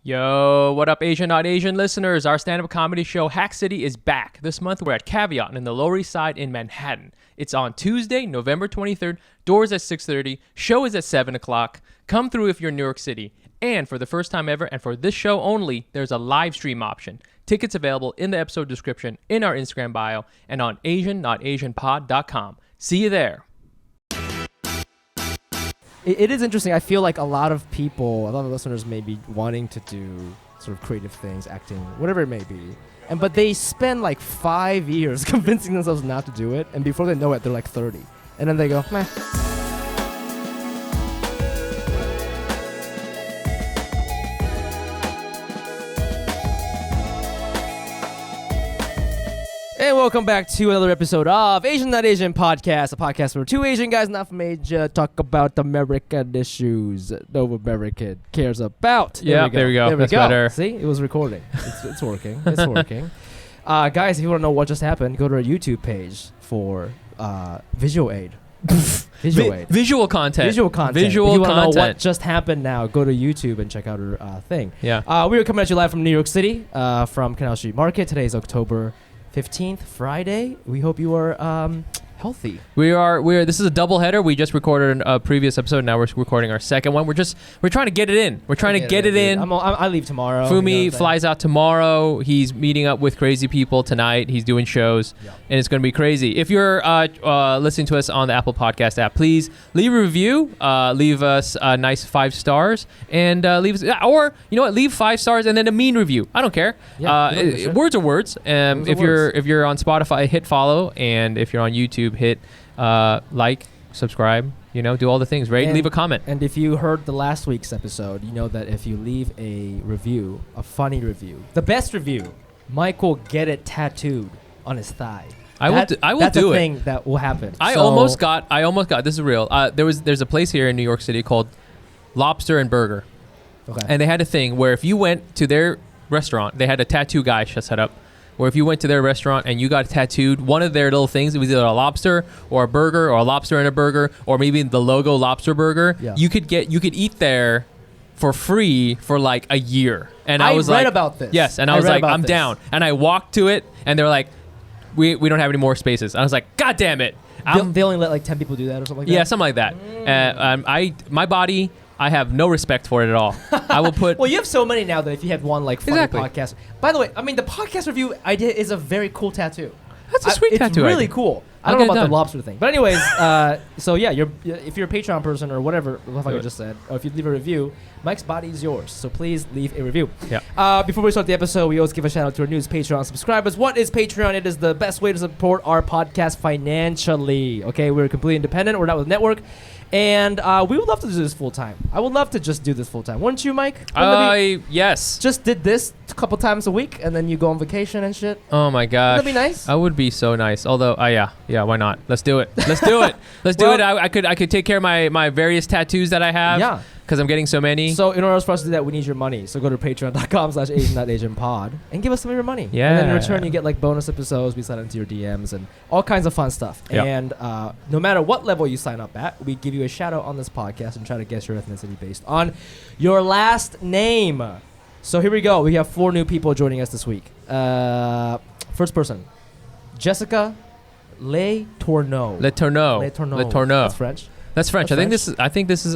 Yo, what up, Asian Not Asian listeners? Our stand-up comedy show, Hack City, is back. This month, we're at Caveat in the Lower East Side in Manhattan. It's on Tuesday, November 23rd. Doors at 6:30. Show is at 7 o'clock. Come through if you're in New York City. And for the first time ever, and for this show only, there's a live stream option. Tickets available in the episode description, in our Instagram bio, and on AsianNotAsianPod.com. See you there. It is interesting. I feel like a lot of listeners may be wanting to do sort of creative things, acting, whatever it may be. But they spend like 5 years convincing themselves not to do it. And before they know it, they're like 30. And then they go, meh. And welcome back to another episode of Asian Not Asian Podcast, a podcast where two Asian guys not from Asia talk about American issues no American cares about. Yeah, there we go. That's better. See, it was recording. It's working. It's working. Guys, if you want to know what just happened, go to our YouTube page for visual aid. Visual content. If you want to know what just happened now, go to YouTube and check out our thing. Yeah. We are coming at you live from New York City, from Canal Street Market. Today is October 15th, Friday. We hope you are healthy. We are. This is a double header. We just recorded a previous episode. Now we're recording our second one. We're trying to get it in. We're trying to get it in. I leave tomorrow. Fumi flies out tomorrow. He's meeting up with crazy people tonight. He's doing shows, and it's going to be crazy. If you're listening to us on the Apple Podcast app, please leave a review. Leave us a nice 5 stars, and leave us, or you know what, leave 5 stars and then a mean review. I don't care. Yeah, words are words. If you're on Spotify, hit follow, and if you're on YouTube, hit like, subscribe, do all the things, right? And leave a comment. And if you heard the last week's episode, you know that if you leave a review, a funny review, the best review, Mike will get it tattooed on his thigh. I will do it. That's a thing that will happen. I almost got, this is real. There's a place here in New York City called Lobster and Burger. Okay. And they had a thing where if you went to their restaurant, they had a tattoo guy set up. Or if you went to their restaurant and you got tattooed, one of their little things, it was either a lobster or a burger or a lobster and a burger or maybe the logo lobster burger. Yeah. You could eat there for free for like a year. And I was read about this. Yes, and I was like, I'm down. And I walked to it and they were like, we don't have any more spaces. And I was like, God damn it. They only let like 10 people do that or something like that? Yeah, something like that. My body, I have no respect for it at all. I will put... Well, you have so many now that if you had one like funny podcast... By the way, I mean, the podcast review idea is a very cool tattoo. That's a sweet tattoo. It's really cool. I don't know about the lobster thing. But anyways, so yeah, if you're a Patreon person or whatever, like I just said, or if you leave a review, Mike's body is yours. So please leave a review. Yeah. Before we start the episode, we always give a shout out to our newest Patreon subscribers. What is Patreon? It is the best way to support our podcast financially. Okay, we're completely independent. We're not with a network. And we would love to do this full time. I would love to just do this full time. Wouldn't you, Mike? Yes. Just did this a couple times a week, and then you go on vacation and shit. Oh my gosh. That'd be nice. I would be so nice. Although, yeah, why not? Let's do it. Let's do it. Let's do it. I could take care of my various tattoos that I have. Yeah. Because I'm getting so many. So in order for us to do that, we need your money. So go to patreon.com/AsianNotAsianPod and give us some of your money. Yeah. And then in return, you get like bonus episodes. We sign into your DMs and all kinds of fun stuff. Yep. And no matter what level you sign up at, we give you a shout out on this podcast and try to guess your ethnicity based on your last name. So here we go. We have 4 new people joining us this week. First person, Jessica Le Tourneau. Le Tourneau. That's French. That's French. I think this is. I think this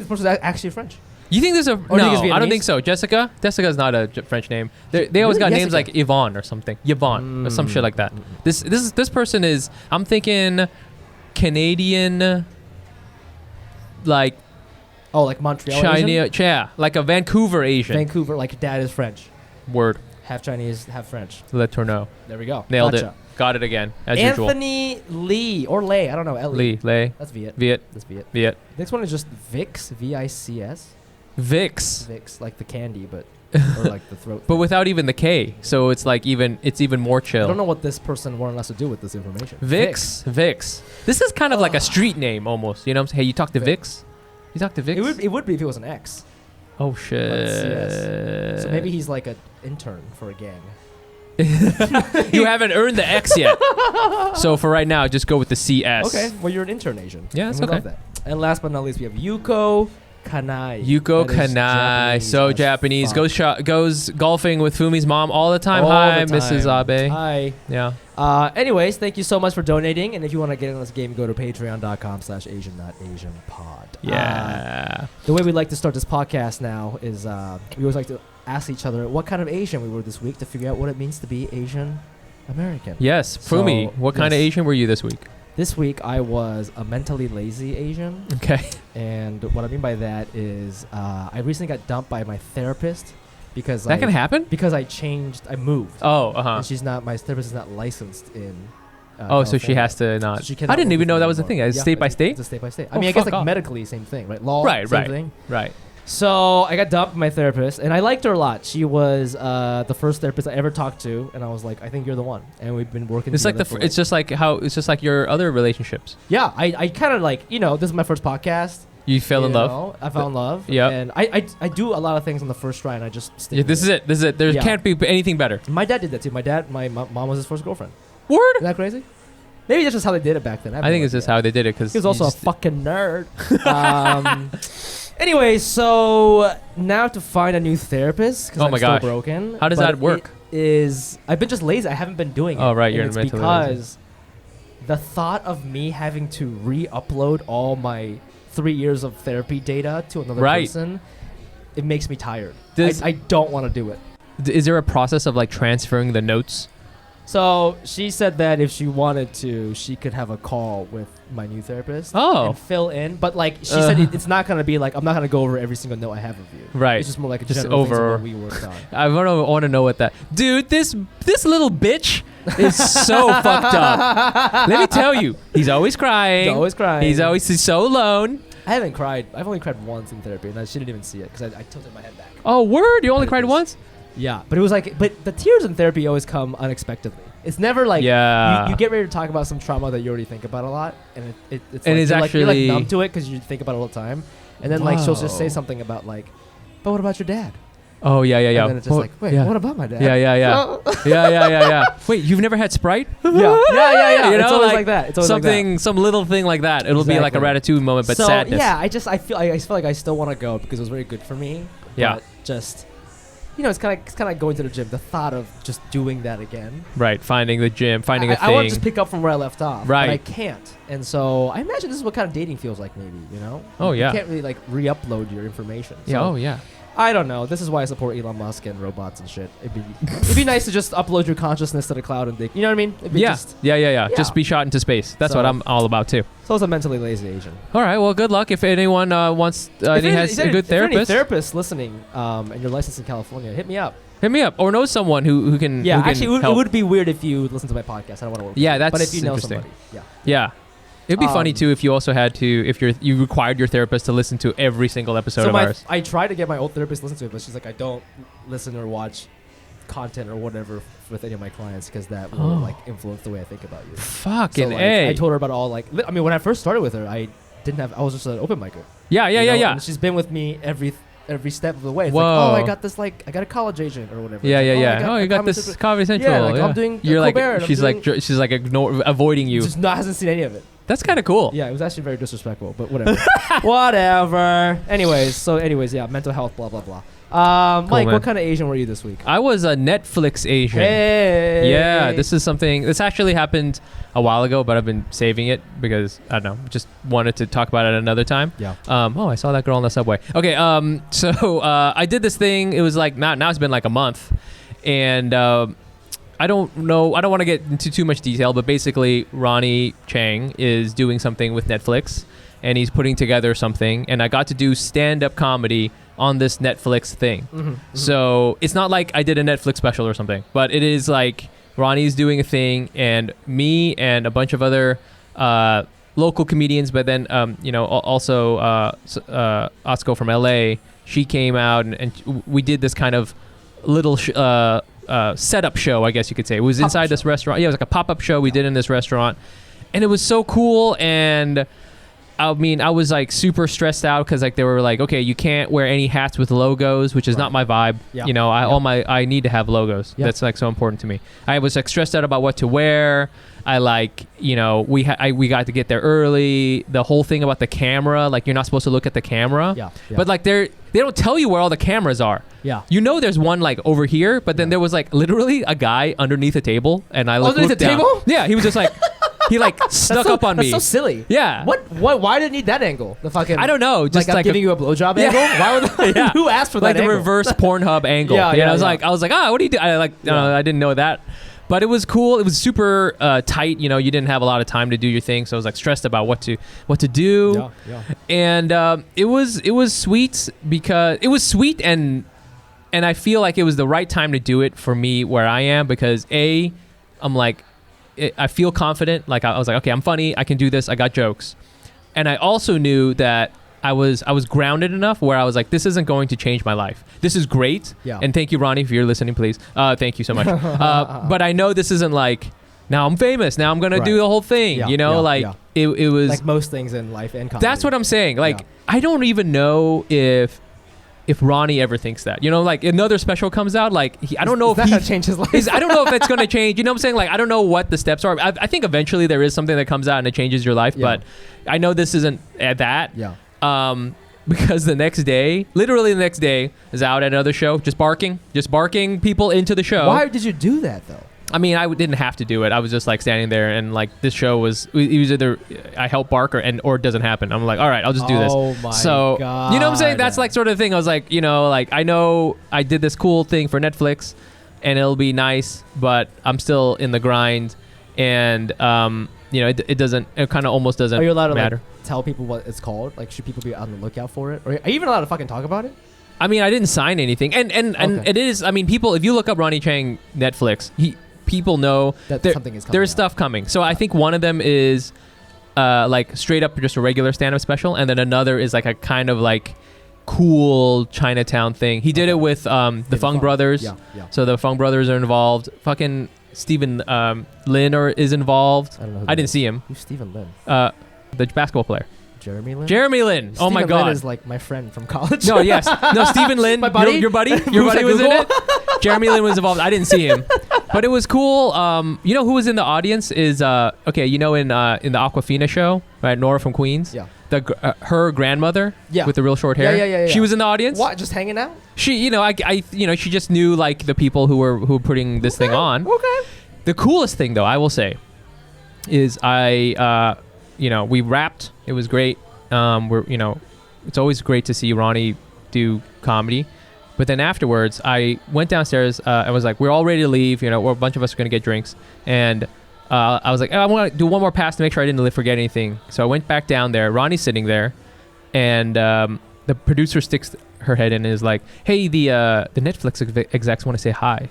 person is actually French. You think there's a... No, I don't think so. Jessica is not a French name. They always got names like Yvonne or something. Yvonne or some shit like that. This person is... I'm thinking Canadian, like... Oh, like Montreal Chinese, yeah, like a Vancouver Asian. Vancouver, like dad is French. Word. Half Chinese, half French. Le Tourneau. There we go. Nailed it. Got it again, as usual. Anthony Lee, or Lay, I don't know. Lee. That's Viet. That's Viet. Next one is just Vicks, V-I-C-S. Vicks, like the candy, but or like the throat. But without even the K, so it's like even more chill. I don't know what this person wanted us to do with this information. Vicks. This is kind of like a street name almost. You know what I'm saying? Hey, you talk to Vicks? You talk to Vicks? It would be if it was an X. Oh shit. Yes. So maybe he's like an intern for a gang. You haven't earned the X yet. So for right now, just go with the CS. Okay. Well, you're an intern Asian. Yeah, that's okay. Love that. And last but not least, we have Yuko Kanai. Yuko That is Kanai. So as Japanese. fuck. Goes golfing with Fumi's mom all the time. All Hi, the time. Mrs. Abe. Hi. Yeah. Anyways, thank you so much for donating. And if you want to get in this game, go to patreon.com/Asian.AsianPod. Yeah. The way we like to start this podcast now is we always like to ask each other what kind of Asian we were this week to figure out what it means to be Asian American. Yes. Fumi, So, what kind of yes. Asian were you this week? This week I was a mentally lazy Asian. Okay. And what I mean by that is I recently got dumped by my therapist because That can happen? because I moved. Oh, uh-huh. And my therapist is not licensed in Oh, so she California. has to not. So she cannot I didn't work even with know me that was a anymore. thing. It's Yeah, state by state? It's a state by state. Oh, I mean, I guess fuck like off. medically, same thing, right? Law, Right, same right. thing. Right. So I got dumped by my therapist, and I liked her a lot. She was the first therapist I ever talked to, and I was like, I think you're the one. And we've been working. It's like together for it's just like your other relationships. yeah. I kind of like this is my first podcast. You fell in love. know, I fell in love. Yep. And I do a lot of things on the first try, and I just stick Yeah, with this is it. This is it. There Yeah. can't be anything better. My dad did that too. My mom was his first girlfriend. Word. Isn't that crazy? Maybe that's just how they did it back then. I think it's just how they did it because He was also a fucking nerd. Anyway, so now to find a new therapist because Oh I'm my still gosh. broken. How does but that work? I've been just lazy. I haven't been doing it. Oh, right, and you're it's mentally because the thought of me having to re-upload all my 3 years of therapy data to another Right. person, it makes me tired. Does- I don't want to do it. Is there a process of like transferring the notes? So she said that if she wanted to, she could have a call with my new therapist Oh. and fill in. But like she said, it's not gonna be like I'm not gonna go over every single note I have of you. Right. It's just more like a Just general things of over- what we worked on. I want to know what that. Dude, this little bitch is so fucked up. Let me tell you, he's always crying. He's always crying. He's so alone. I haven't cried. I've only cried once in therapy, and she didn't even see it because I tilted my head back. Oh, word! You only Like cried this. once? Yeah, but it was like, but the tears in therapy always come unexpectedly. It's never like Yeah. you get ready to talk about some trauma that you already think about a lot, and it's And like, it's you're actually- like numb to it because you think about it all the time, and then like she'll just say Whoa. something about like, but what about your dad? Oh yeah. And then it's just Oh, like, wait, yeah. what about my dad? Yeah. Yeah. Wait, you've never had Sprite? yeah. You It's know, always like that. It's always something, like some little thing like that. It'll be like a Exactly. Ratatouille moment, that. but So sadness. yeah, I feel like I still want to go because it was very good for me. Yeah. But just it's kind of like going to the gym. The thought of just doing that again. Right. Finding the gym, finding a I want to thing. just pick up from where I left off. Right. But I can't. And so I imagine this is what kind of dating feels like maybe, you know? Oh, yeah. You can't really like re-upload your information. Yeah. So Oh yeah. I don't know. This is why I support Elon Musk and robots and shit. It'd be nice to just upload your consciousness to the cloud and you know what I mean? It'd be Yeah. just- Yeah. Yeah. Just be shot into space. That's So- what I'm all about too. so it's a mentally lazy Asian. All right. Well, good luck if anyone wants. If Any any- has if a any- good if there are any therapist. therapists listening and you're licensed in California, hit me up. Hit me up or know someone who can. Yeah, who can actually, it help. would be weird if you listen to my podcast. I don't want to work with Yeah, you. that's But if you know interesting. somebody, yeah. Yeah. It'd be funny Um, too if you also had to if you required your therapist to listen to every single episode So of ours. I tried to get my old therapist to listen to it, but she's like, I don't listen or watch content or whatever with any of my clients because that will Oh. like influence the way I think about you. Fucking So, like, A. I told her about all like I mean when I first started with her, I was just an open micer. yeah. you know, Yeah. And she's been with me every step of the way. It's Whoa. like, oh, I got this I got a college agent or whatever. Yeah. It's like, Yeah. Oh, you got Comedy this Central. Comedy Central. Yeah, like, I'm doing You're like Colbert, I'm she's like doing- she's like avoiding you. Just hasn't seen any of it. That's kind of cool. Yeah, it was actually very disrespectful, but whatever. Whatever. Anyways, yeah, mental health, blah blah blah. Mike, man. what kind of Asian were you this week? I was a Netflix Asian. Hey. Yeah, this is something. This actually happened a while ago, but I've been saving it because I don't know. Just wanted to talk about it another time. Yeah. Oh, I saw that girl on the subway. Okay. So I did this thing. It was like now it's been like a month, and I don't know. I don't want to get into too much detail, but basically, Ronnie Chang is doing something with Netflix, and he's putting together something. And I got to do stand-up comedy on this Netflix thing. Mm-hmm. So it's not like I did a Netflix special or something, but it is like Ronnie's doing a thing, and me and a bunch of other local comedians, but then also Atsuko from LA. She came out and we did this kind of little setup show, I guess you could say. It was inside this restaurant. Yeah, it was like a pop-up show we did in this restaurant, and it was so cool. And I mean, I was like super stressed out because like they were like, okay, you can't wear any hats with logos, which is not my vibe. Yeah. You know, I need to have logos. Yeah. That's like so important to me. I was like stressed out about what to wear. I like, you know, we got to get there early. The whole thing about the camera, like you're not supposed to look at the camera. Yeah. But like they don't tell you where all the cameras are. Yeah. You know, there's one like over here, but then there was like literally a guy underneath a table, and I like Underneath looked the down. table? Yeah, he was just like. He like snuck up on me. That's so silly. Yeah. What? Why did it need that angle? The fucking. I don't know. Just like I'm like giving you a blowjob angle. Why would? Yeah. Who asked for like that? the angle? reverse Pornhub angle. Yeah, I was yeah. like, what do you do? I didn't know that, but it was cool. It was super tight. You know, you didn't have a lot of time to do your thing, so I was like stressed about what to do. Yeah. And it was sweet because it was sweet and I feel like it was the right time to do it for me where I am because I'm like. I feel confident. Like I was like, okay, I'm funny. I can do this. I got jokes. And I also knew that I was grounded enough where I was like, this isn't going to change my life. This is great. Yeah. And thank you, Ronnie, if you're listening, please. Thank you so much. But I know this isn't like, now I'm famous. Now I'm going to do the whole thing. Yeah, you know, it was. Like most things in life and comedy. That's what I'm saying. Like, I don't even know if Ronnie ever thinks that, you know, like another special comes out, like I don't know if he change his life. I don't know if it's going to change. You know what I'm saying? Like I don't know what the steps are. I think eventually there is something that comes out and it changes your life, but I know this isn't at that. Yeah. Because literally the next day, is out at another show, just barking people into the show. Why did you do that though? I mean, I didn't have to do it. I was just like standing there, and like this show was either I help bark or it doesn't happen. I'm like, all right, I'll just do this. Oh my god! You know what I'm saying? That's like sort of thing. I was like, you know, like I know I did this cool thing for Netflix, and it'll be nice, but I'm still in the grind, and you know, it kind of almost doesn't. Are you allowed to matter. like, tell people what it's called? Like, should people be on the lookout for it? Or are you even allowed to fucking talk about it? I mean, I didn't sign anything, and it is. I mean, people, if you look up Ronnie Chang Netflix, people know that something is coming. There's stuff coming. So I think one of them is like straight up just a regular stand-up special, and then another is like a kind of like cool Chinatown thing. He did it with the Fung Brothers. Yeah. So the Fung Brothers are involved. Fucking Stephen Lin is involved. I didn't see him. Who's Stephen Lin? The basketball player. Jeremy Lin? Jeremy Lin. Oh my God. Lin is like my friend from college. No, yes. No, Stephen Lin. My buddy? Your buddy? Your buddy was in it? Jeremy Lin was involved. I didn't see him. But it was cool. You know who was in the audience is, okay, you know in the Aquafina show, right? Nora from Queens? Yeah. Her grandmother with the real short hair. Yeah. She was in the audience. What? Just hanging out? She, you know, she just knew like the people who were putting this thing on. Okay. The coolest thing though, I will say, is you know, we rapped. It was great. You know, it's always great to see Ronnie do comedy. But then afterwards, I went downstairs. I was like, we're all ready to leave. You know, a bunch of us are going to get drinks. And I was like, I want to do one more pass to make sure I didn't forget anything. So I went back down there. Ronnie's sitting there. And the producer sticks her head in and is like, hey, the Netflix execs want to say hi.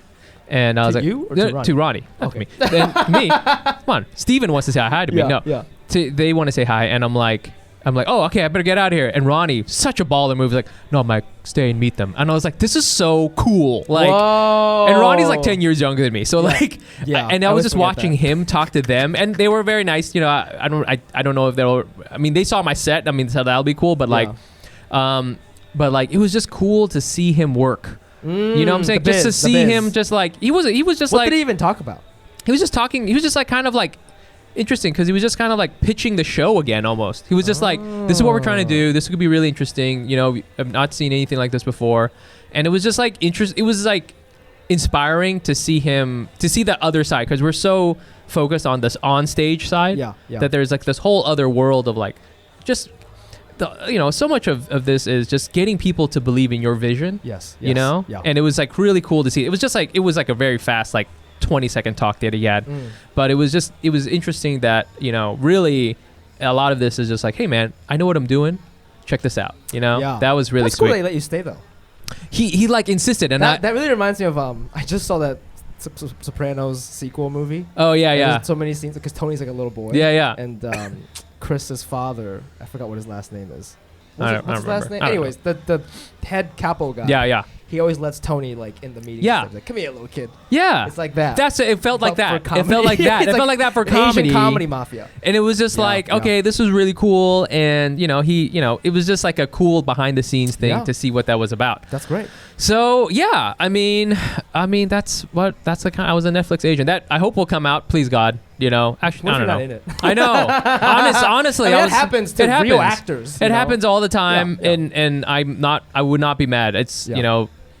And I was like, you or to Ronnie? To Ronnie, not Okay. to me. Then me. Come on. Steven wants to say hi to me. No. Yeah. They want to say hi. And I'm like, oh, okay, I better get out of here. And Ronnie, such a baller move, was like, no, Mike, stay and meet them. And I was like, this is so cool. Like, whoa. and Ronnie's like 10 years younger than me. So like, and I was just watching him talk to them, and they were very nice. You know, I don't know if they'll. I mean, they saw my set. I mean, so that'll be cool. But like, it was just cool to see him work. You know what I'm saying? Just to see him, just like he was just what like. What did he even talk about? He was just talking. He was just like kind of like. Interesting, because he was just kind of like pitching the show again almost. He was just like, this is what we're trying to do. This could be really interesting. You know, I've not seen anything like this before. And it was just like it was like inspiring to see the other side, because we're so focused on this on stage side that there's like this whole other world of like just so much of this is just getting people to believe in your vision. Yes. You know? Yeah. And it was like really cool to see. It was just like a very fast like 20-second talk that he had, but it was interesting that, you know, really a lot of this is just like, hey man, I know what I'm doing, check this out, you know. That was really That's sweet. cool. They let you stay though. He like insisted, and that really reminds me of I just saw that Sopranos sequel movie. Oh yeah. There's so many scenes because Tony's like a little boy. Yeah. And Chris's father, I forgot what his last name is. What's his last name? Anyways, the head capo guy. Yeah. he always lets Tony like in the meeting. Yeah. He's like, come here, little kid. Yeah. It's like that. It felt like that. for It felt like that. It's It felt like that for an Asian comedy. comedy mafia. And it was just like, okay, this was really cool. And, it was just like a cool behind the scenes thing to see what that was about. That's great. So, yeah, I mean, that's the kind. I was a Netflix agent. That I hope will come out, please God. Actually, I don't know. Not in it? I know. Honestly, that happens to real actors. It happens all the time, Yeah. and I would not be mad. It's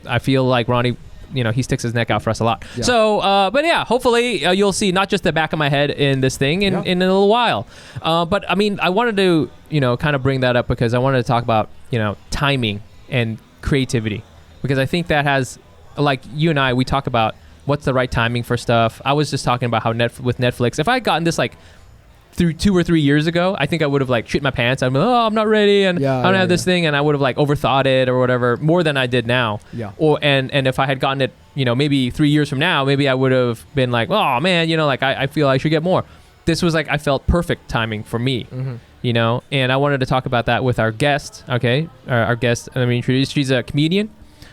I feel like Ronnie, he sticks his neck out for us a lot. Yeah. So, but yeah, hopefully you'll see not just the back of my head in this thing in a little while. But I mean, I wanted to, kind of bring that up because I wanted to talk about, timing and creativity, because I think that has, like you and I, we talk about what's the right timing for stuff. I was just talking about how with Netflix, if I had gotten this like through 2 or 3 years ago, I think I would have like shit my pants. I'm like, I'm not ready, and I don't have this thing, and I would have like overthought it or whatever more than I did now. Yeah. Or and if I had gotten it, maybe 3 years from now, maybe I would have been like, oh man, like I feel I should get more. This was like I felt perfect timing for me. Mm-hmm. And I wanted to talk about that with our guest. Okay, our guest. Let me introduce. She's a comedian,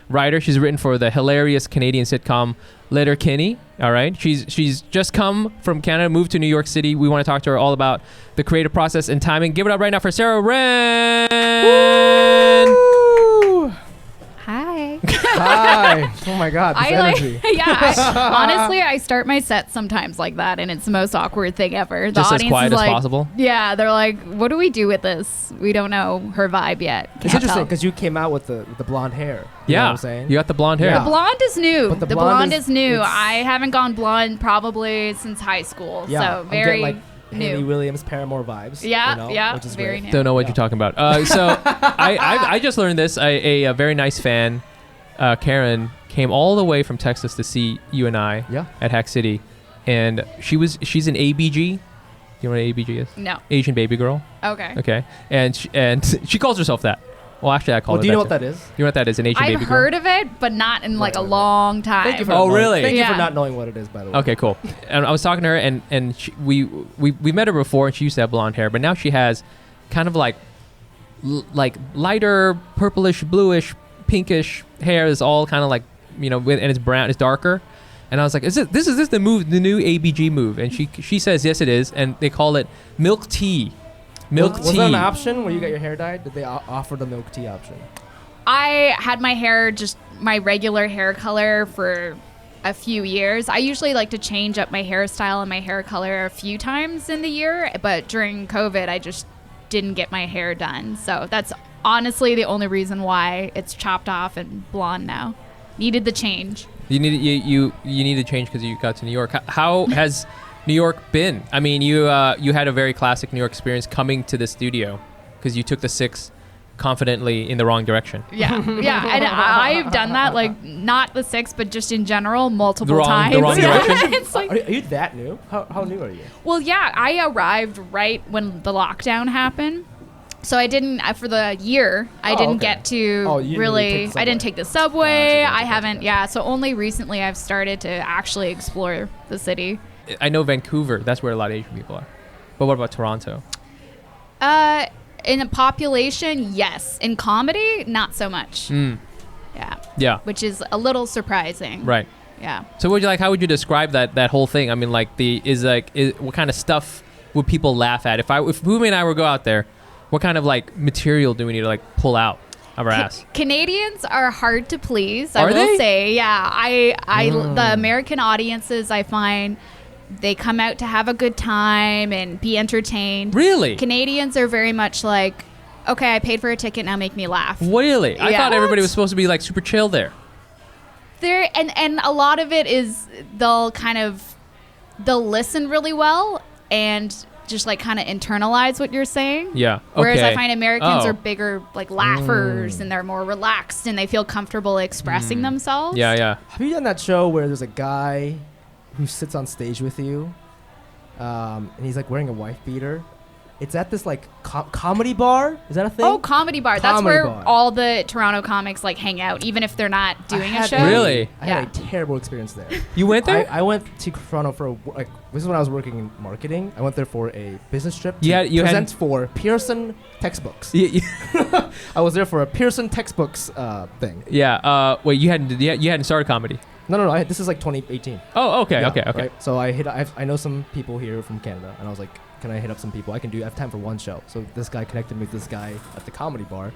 writer. She's written for the hilarious Canadian sitcom Letterkenny. All right, she's just come from Canada, moved to New York City. We want to talk to her all about the creative process and timing. Give it up right now for Sara Wren. Hi. Hi. Oh my God, this energy. Honestly, I start my set sometimes like that, and it's the most awkward thing ever. The Just audience as quiet is as like, possible. Yeah, they're like, "What do we do with this? We don't know her vibe yet." It's interesting because you came out with the blonde hair. You know what I'm saying? You got the blonde hair. Yeah. The blonde is new. But the blonde is new. I haven't gone blonde probably since high school. Yeah, So I'm very getting, like, new. Haley Williams, Paramore vibes. Yeah, which is very great. new. Don't know what you're talking about. So I just learned this. A very nice fan, Karen, came all the way from Texas to see you and I at Hack City, and she's an ABG. Do you know what an ABG is? No. Asian baby girl. Okay. Okay, and she calls herself that. Well, actually, I call her. Do you know what too. that is? You know what that is? An Asian baby I've girl. heard of it, but not in like a long time. Thank you for Oh, not knowing- really? Thank you for Yeah. not knowing what it is, by the way. Okay, cool. And I was talking to her, and we met her before, and she used to have blonde hair, but now she has kind of like lighter purplish, bluish, pinkish hair. Is all kind of like and it's brown, it's darker. And I was like, is this the move, the new ABG move? And she says yes, it is, and they call it milk tea. Milk Was tea. that an option where you got your hair dyed? Did they offer the milk tea option? I had my hair just my regular hair color for a few years. I usually like to change up my hairstyle and my hair color a few times in the year, but during COVID, I just didn't get my hair done. So that's honestly the only reason why it's chopped off and blonde now. Needed the change. You need to change because you got to New York. How has New York been? I mean, you had a very classic New York experience coming to the studio because you took the 6 confidently in the wrong direction. Yeah, and I've done that, like not the 6, but just in general multiple times. The wrong direction. It's like, Are you that new? How new are you? well, yeah, I arrived right when the lockdown happened. So I didn't, for the year, I didn't get to you didn't really take the I didn't subway. take the subway. Gotcha. I haven't, so only recently I've started to actually explore the city. I know Vancouver. That's where a lot of Asian people are. But what about Toronto? In a population, yes. In comedy, not so much. Yeah. Yeah. Which is a little surprising. Right. Yeah. So how would you describe that whole thing? I mean, like what kind of stuff would people laugh at? If Fumi and I were go out there, what kind of like material do we need to like pull out of our ass? Canadians are hard to please. Are I will they? say, yeah. The American audiences, I find, they come out to have a good time and be entertained. Really? Canadians are very much like, okay, I paid for a ticket, now make me laugh. Really? I Yeah. thought everybody was supposed to be like super chill there. There and a lot of it is they'll listen really well and just like kind of internalize what you're saying. Yeah. Whereas okay. I find Americans Oh. are bigger like laughers and they're more relaxed and they feel comfortable expressing themselves. Yeah. Have you done that show where there's a guy who sits on stage with you, and he's like wearing a wife beater, It's at this like comedy bar. Is that a thing? Oh, comedy bar. That's Comedy where bar. all the Toronto comics like hang out, even if they're not doing a show. Really? I had a terrible experience there. You went there? I went to Toronto for this is when I was working in marketing. I went there for a business trip to You had present for Pearson textbooks. I was there for a Pearson textbooks thing. Yeah. Wait, you hadn't started comedy. No. This is like 2018. Oh, okay, Yeah, okay. Right? So I know some people here from Canada, and I was like, can I hit up some people? I have time for one show. So this guy connected me with this guy at the comedy bar.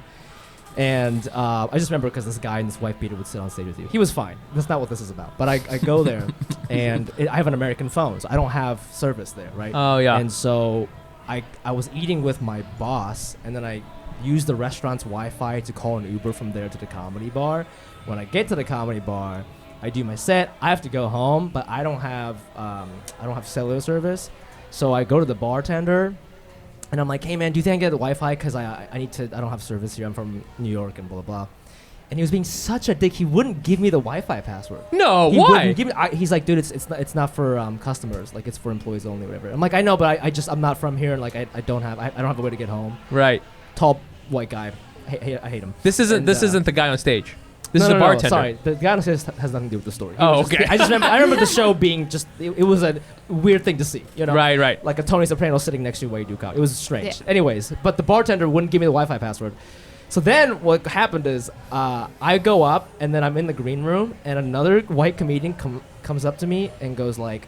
And I just remember because this guy and this wife beater would sit on stage with you. He was fine. That's not what this is about. But I go there, and I have an American phone, so I don't have service there, right? Oh, yeah. And so I was eating with my boss, and then I used the restaurant's Wi-Fi to call an Uber from there to the comedy bar. When I get to the comedy bar, I do my set. I have to go home, but I don't have cellular service. So I go to the bartender, and I'm like, "Hey man, do you think I can get the Wi-Fi? Because I don't have service here. I'm from New York and blah blah blah." And he was being such a dick. He wouldn't give me the Wi-Fi password. No, He why? wouldn't give me. He's like, "Dude, it's not for customers. Like it's for employees only, whatever." I'm like, "I know, but I'm not from here, and like I don't have a way to get home." Right. Tall white guy. I hate him. This isn't the guy on stage. This is a bartender. No, sorry, the guy on stage has nothing to do with the story. Oh, okay. I remember the show being just. It was a weird thing to see, you know. Right. Like a Tony Soprano sitting next to you while you do comedy. It was strange. Yeah. Anyways, but the bartender wouldn't give me the Wi-Fi password. So then what happened is I go up and then I'm in the green room and another white comedian comes up to me and goes like,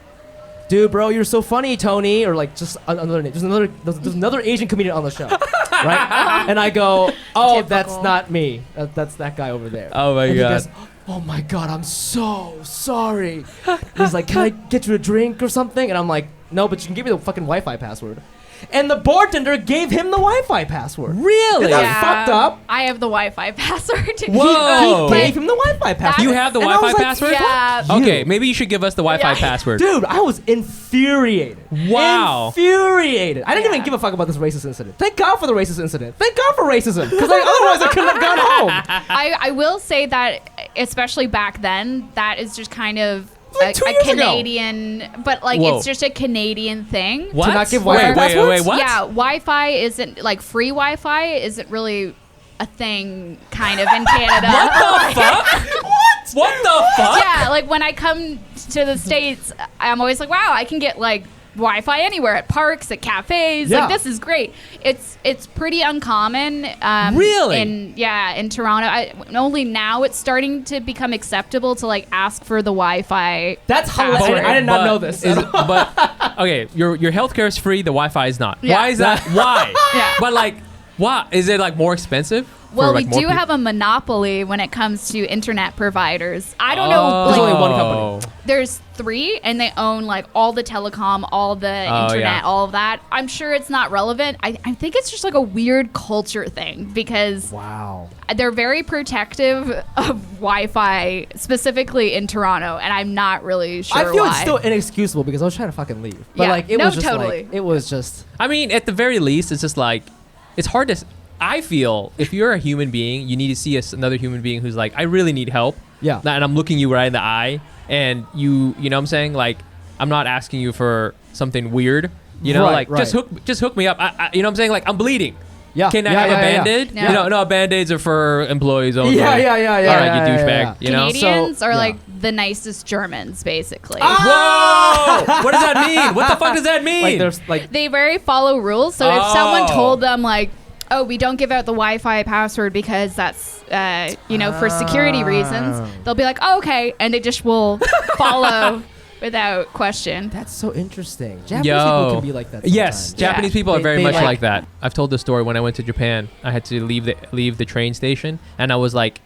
"Dude, bro, you're so funny, Tony," or like just another name. There's another Asian comedian on the show, right? And I go, "Oh, Typical. that's not me. That's that guy over there." Oh my And he God. goes, "Oh my God, I'm so sorry." He's like, "Can I get you a drink or something?" And I'm like, "No, but you can give me the fucking Wi-Fi password." And the bartender gave him the Wi-Fi password. Really? Isn't that fucked up? I have the Wi-Fi password. Whoa. He gave him the Wi-Fi password. You have the And I Wi-Fi was like, password? Yeah. You. Okay, maybe you should give us the Wi-Fi Yeah. password. Dude, I was infuriated. Wow. Infuriated. I didn't even Yeah. give a fuck about this racist incident. Thank God for the racist incident. Thank God for racism. Because otherwise I couldn't have gone home. I will say that, especially back then, that is just kind of Like 2 years ago. Canadian, but like Whoa. it's just a Canadian thing. What? To not give wait, Wi-Fi wait, passwords? what? Yeah, Wi-Fi isn't like free Wi-Fi isn't really a thing kind of in Canada. What the fuck? What the fuck? Yeah, like when I come to the States, I'm always like, wow, I can get like Wi-Fi anywhere at parks, at cafes. Yeah. Like this is great. It's pretty uncommon. Really? In Toronto. Only now it's starting to become acceptable to like ask for the Wi-Fi. That's hilarious. password. I did not know this. But okay, your healthcare is free. The Wi-Fi is not. Yeah. Why is that? Why? Yeah. But like, why is it like more expensive? Well, for, like, we more do people? have a monopoly when it comes to internet providers. I don't know. There's Like, only one company. there's 3, and they own like all the telecom, all the internet, yeah. all of that. I'm sure it's not relevant. I think it's just like a weird culture thing because Wow. they're very protective of Wi-Fi, specifically in Toronto, and I'm not really sure I feel why. it's still inexcusable because I was trying to fucking leave. But Yeah. like it No, was just totally. like it was just I mean, at the very least, it's just like it's hard to. I feel if you're a human being, you need to see another human being who's like, I really need help. Yeah. And I'm looking you right in the eye, and you know what I'm saying? Like, I'm not asking you for something weird. You know, Right, like just hook me up. You know what I'm saying? Like, I'm bleeding. Yeah. Can I yeah, have yeah, a yeah. Band-Aid? Yeah. You know, no, Band-Aids are for employees only. Yeah. All right, you yeah, douchebag. yeah. You know. Canadians So- are yeah. like the nicest Germans, basically. Whoa! What does that mean? What the fuck does that mean? Like there's like They very follow rules. So if someone Oh. told them like, "Oh, we don't give out the Wi-Fi password because that's for security reasons," they'll be like, "Oh, okay," and they just will follow without question. that's so interesting. Japanese Yo. people can be like that. Yes, sometimes. Japanese people are They- very they much like- like that. I've told this story when I went to Japan. I had to leave the train station, and I was like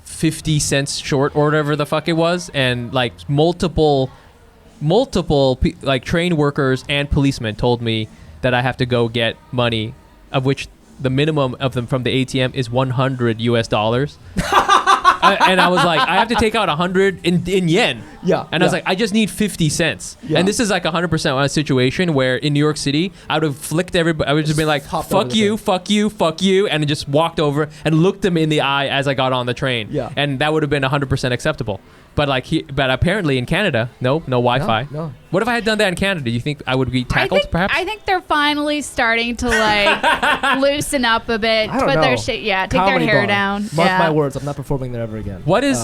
50 cents short or whatever the fuck it was, and like multiple like train workers and policemen told me that I have to go get money, of which the minimum of them from the ATM is $100 US. And I was like, I have to take out 100 in yen. Yeah. And I was like, I just need 50 cents. Yeah. And this is like 100% a situation where in New York City, I would have flicked everybody. I would just been like, hopped over fuck the you, thing. fuck you, fuck you. And just walked over and looked them in the eye as I got on the train. Yeah. And that would have been 100% acceptable. But but apparently in Canada, no Wi-Fi. No. What if I had done that in Canada? Do you think I would be tackled? Perhaps. I think they're finally starting to like loosen up a bit, I don't put know. their take Comedy their hair bar. down. Mark yeah. my words, I'm not performing there ever again. What is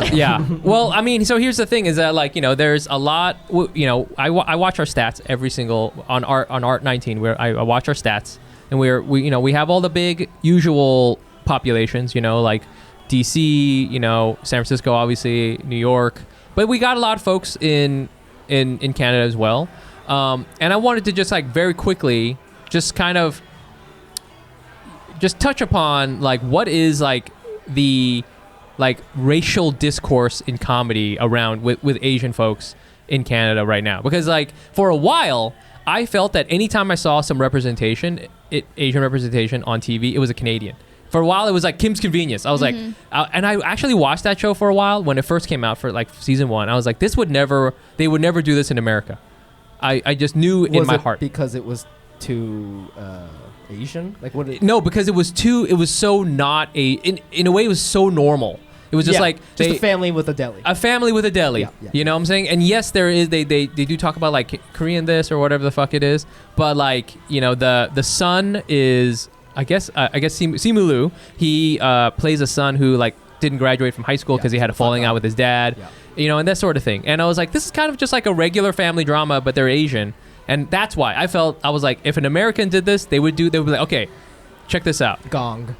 Well, I mean, so here's the thing: is that there's a lot. I watch our stats every single on Art 19, where I watch our stats, and we have all the big usual populations, like DC, San Francisco, obviously, New York, but we got a lot of folks in Canada as well. And I wanted to just very quickly just kind of just touch upon what is the racial discourse in comedy around with Asian folks in Canada right now, because for a while I felt that anytime I saw some representation, Asian representation on TV, it was a Canadian. For a while, it was Kim's Convenience. I was and I actually watched that show for a while when it first came out for season 1. I was like, they would never do this in America. I just knew in my heart. Because it was too Asian? No, because it was so not in a way, it was so normal. It was just just a family with a deli. A family with a deli. Yeah. You know what I'm saying? And yes, there is they do talk about Korean this or whatever the fuck it is, but the son is I guess Simu Liu, he plays a son who didn't graduate from high school because he had a falling out with his dad, and that sort of thing. And I was like, this is kind of just a regular family drama, but they're Asian. And that's why I was like, if an American did this, they would be like, okay, check this out. Gong.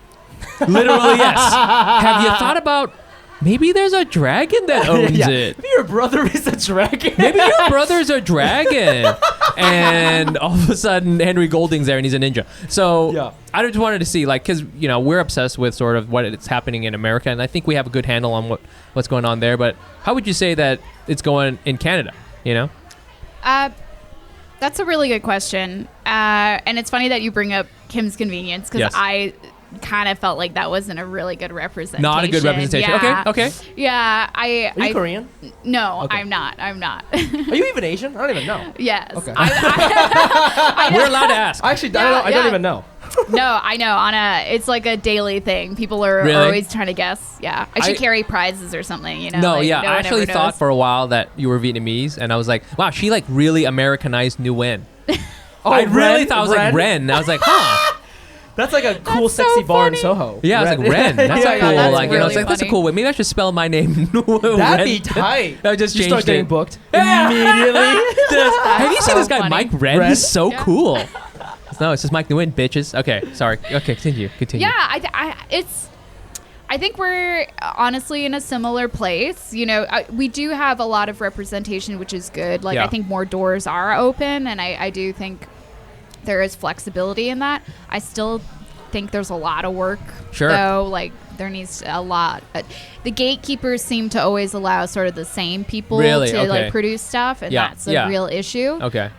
Literally, yes. Have you thought about maybe there's a dragon that owns it? Maybe your brother is a dragon. Maybe your brother's a dragon. And all of a sudden, Henry Golding's there and he's a ninja. So I just wanted to see, because, we're obsessed with sort of what it's happening in America. And I think we have a good handle on what's going on there. But how would you say that it's going in Canada, That's a really good question. And it's funny that you bring up Kim's Convenience, because I kind of felt like that wasn't a really good representation. Not a good representation. Yeah. Okay. Yeah, Are you Korean? No, Okay. I'm not. Are you even Asian? I don't even know. Yes. Okay. We're allowed to ask. Actually, I don't even know. No, I know. It's like a daily thing. People are always trying to guess. Yeah, I should carry prizes or something. No, I actually thought for a while that you were Vietnamese, and I was like, wow, she really Americanized Nguyen. I really thought I was Ren. I was like, huh. That's a cool, sexy bar in Soho. Yeah, I was like, Ren. That's a cool, that's that's a cool way. Maybe I should spell my name. That'd be tight. I just you changed start getting it. booked immediately. Have you seen this guy, funny. Mike Ren? He's so Yeah. cool. No, it's just Mike Nguyen, bitches. Okay, sorry. Okay, continue. Yeah, I think we're honestly in a similar place. We do have a lot of representation, which is good. I think more doors are open, and I do think there is flexibility in that. I still think there's a lot of work. Sure. Though, there needs a lot. The gatekeepers seem to always allow sort of the same people Really? to Okay. produce stuff, and that's a real issue. Okay.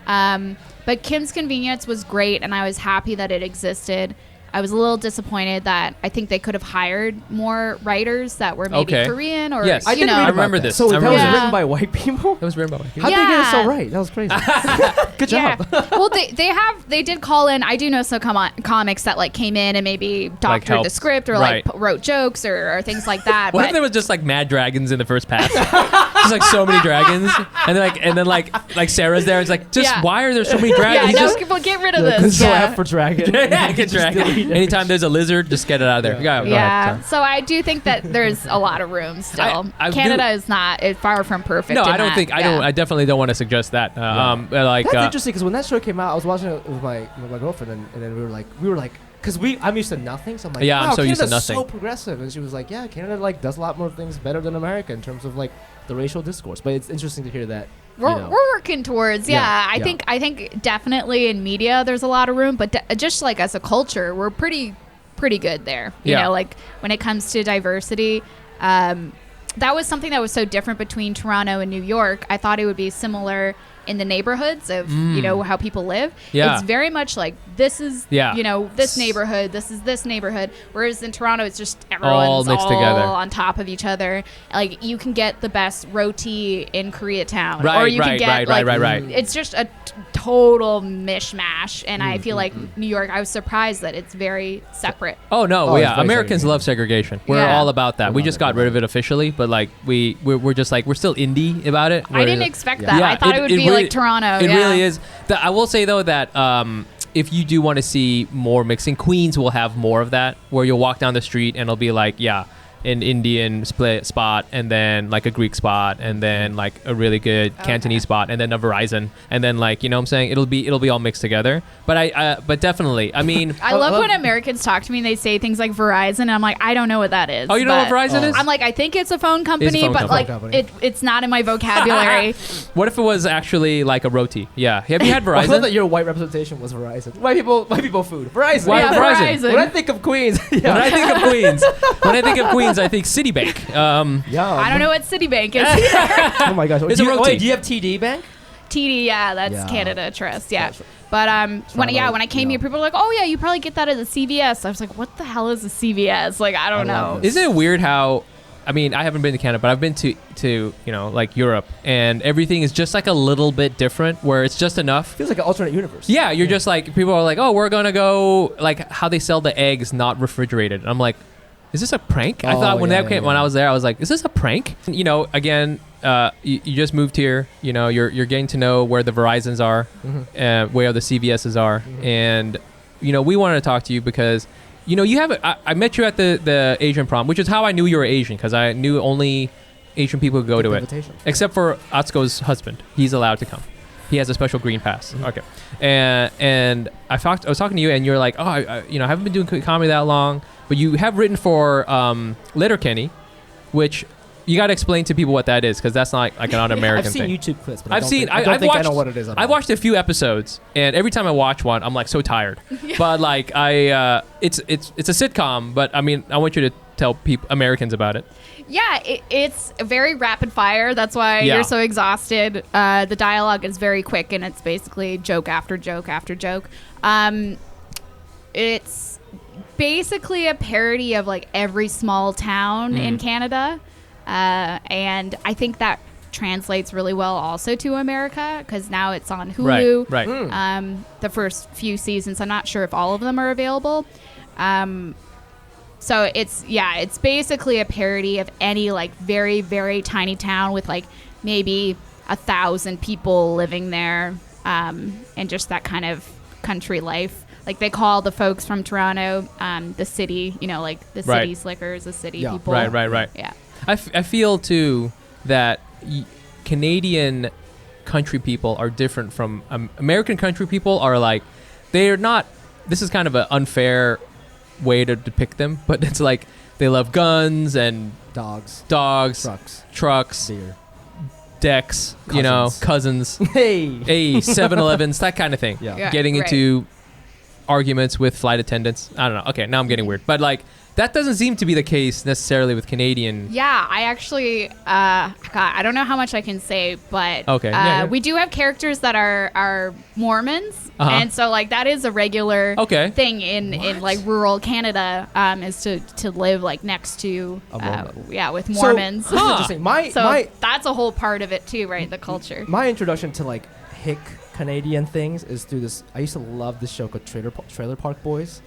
But Kim's Convenience was great, and I was happy that it existed. I was a little disappointed that I think they could have hired more writers that were maybe Korean or, Yes. I didn't read I about remember that. this. So I that remember was this. written by white people? That was written by How'd they get it so right? That was crazy. Good job. Yeah. Well, they did call in. I do know some comics that came in and maybe doctored the helped. script or Right. wrote jokes or things like that. What but if there was just mad dragons in the first pass? Just so many dragons, and then Sarah's there. It's just why are there so many dragons? yeah, Just get rid of this. Control Yeah. F for dragon. get dragon. Anytime there's a lizard, just get it out of there. Yeah. Go ahead, sorry. So I do think that there's a lot of room still. I Canada is not far from perfect. No, in I don't that. think. I definitely don't want to suggest that. That's interesting because when that show came out, I was watching it with my girlfriend, and then we were like, because I'm used to nothing, so I'm like, Yeah, I'm wow, so used to Canada's nothing. so progressive, and she was like, yeah, Canada does a lot more things better than America in terms of the racial discourse. But it's interesting to hear that. We're working towards. I think definitely in media there's a lot of room, but just as a culture, we're pretty good there. You know, when it comes to diversity. That was something that was so different between Toronto and New York. I thought it would be similar in the neighborhoods of you know how people live. Yeah. It's very much like this is you know this neighborhood, this is this neighborhood. Whereas in Toronto, it's just everyone's all mixed together on top of each other. Like you can get the best roti in Koreatown, Right, or you can right, get right. It's just a total mishmash, and I feel like New York. I was surprised that it's very separate. Oh no, Oh, it's yeah. very Americans segregated. love segregation. We're Yeah. all about that. We love just it, got we rid love of it officially, but like we're just like we're still indie about it. I didn't We're- expect that. Yeah, I thought it would be really- like Toronto. It yeah. really is. I will say though that if you do want to see more mixing, Queens will have more of that, where you'll walk down the street and it'll be like, an Indian split spot, and then like a Greek spot, and then like a really good Cantonese spot, and then a Verizon, and then like, you know what I'm saying? It'll be all mixed together. But but definitely, I mean, I love when Americans talk to me and they say things like Verizon, and I'm like, I don't know what that is. oh, you know what but Verizon is? I'm like, I think it's a phone company, phone but company. like it's not in my vocabulary. What if it was actually like a roti? Yeah. Have you had I love Verizon? that your white representation was Verizon. White people food. Verizon. Why Yeah, Verizon? When I think of Queens, When I think of Queens, I think Citibank. I don't know what Citibank is. Oh my gosh. It's do a you, roti. wait, do you have TD Bank? TD, yeah, that's Yeah. Canada Trust, yeah. That's right. But when Toronto, I came you here, know. people were like, "Oh yeah, you probably get that at a CVS." I was like, "What the hell is a CVS?" Like, I don't know. love this. Isn't it weird how, I mean, I haven't been to Canada, but I've been to you know, like Europe, and everything is just like a little bit different, where it's just enough. Feels like an alternate universe. Yeah, you're just like, people are like, oh, we're gonna go, like how they sell the eggs not refrigerated. And I'm like, is this a prank? I Oh, thought when yeah, that came, yeah, when yeah. I was there, I was like, is this a prank? You know, again, you just moved here. You know, you're getting to know where the Verizons are, where the CVSs are, and you know, we wanted to talk to you because, you know, you have. I met you at the Asian prom, which is how I knew you were Asian, because I knew only Asian people could go Get to the it, invitation. except for Atsuko's husband. He's allowed to come. He has a special green pass. Okay, and I was talking to you, and you're like, oh, I you know, I haven't been doing comedy that long, but you have written for Letterkenny, which you got to explain to people what that is, because that's not like an American I've seen thing. YouTube clips, but I've seen. I don't I've think watched, I know what it is. At I've all. watched a few episodes, and every time I watch one, I'm like so tired. But like it's a sitcom. But I mean, I want you to tell people, Americans, about it. Yeah, it's very rapid fire. That's why Yeah. you're so exhausted. The dialogue is very quick, and it's basically joke after joke after joke. It's basically a parody of like every small town in Canada, and I think that translates really well also to America, because now it's on Hulu. Right. The first few seasons, I'm not sure if all of them are available. So it's basically a parody of any like very, very tiny town with like maybe 1,000 people living there, and just that kind of country life. Like they call the folks from Toronto the city, you know, like the Right. city slickers, the city Yeah. people. Right. Yeah. I feel too that Canadian country people are different from American country people. Are like, they're not. This is kind of an unfair way to depict them, but it's like they love guns and dogs, trucks, deer, decks, you know, cousins, Hey. 7-Elevens, that kind of thing. Yeah. Yeah, Getting right. into arguments with flight attendants. I don't know. Okay, now I'm getting weird, but like that doesn't seem to be the case necessarily with Canadian. Yeah, I actually, God, I don't know how much I can say, but Okay, yeah. we do have characters that are Mormons, Uh-huh. and so like that is a regular Okay. thing in like rural Canada, is to live like next to, A Mormon. with Mormons. So, this is interesting. My That's a whole part of it too, right? The culture. my introduction to like hick Canadian things is through this. I used to love this show called Trailer Park Boys.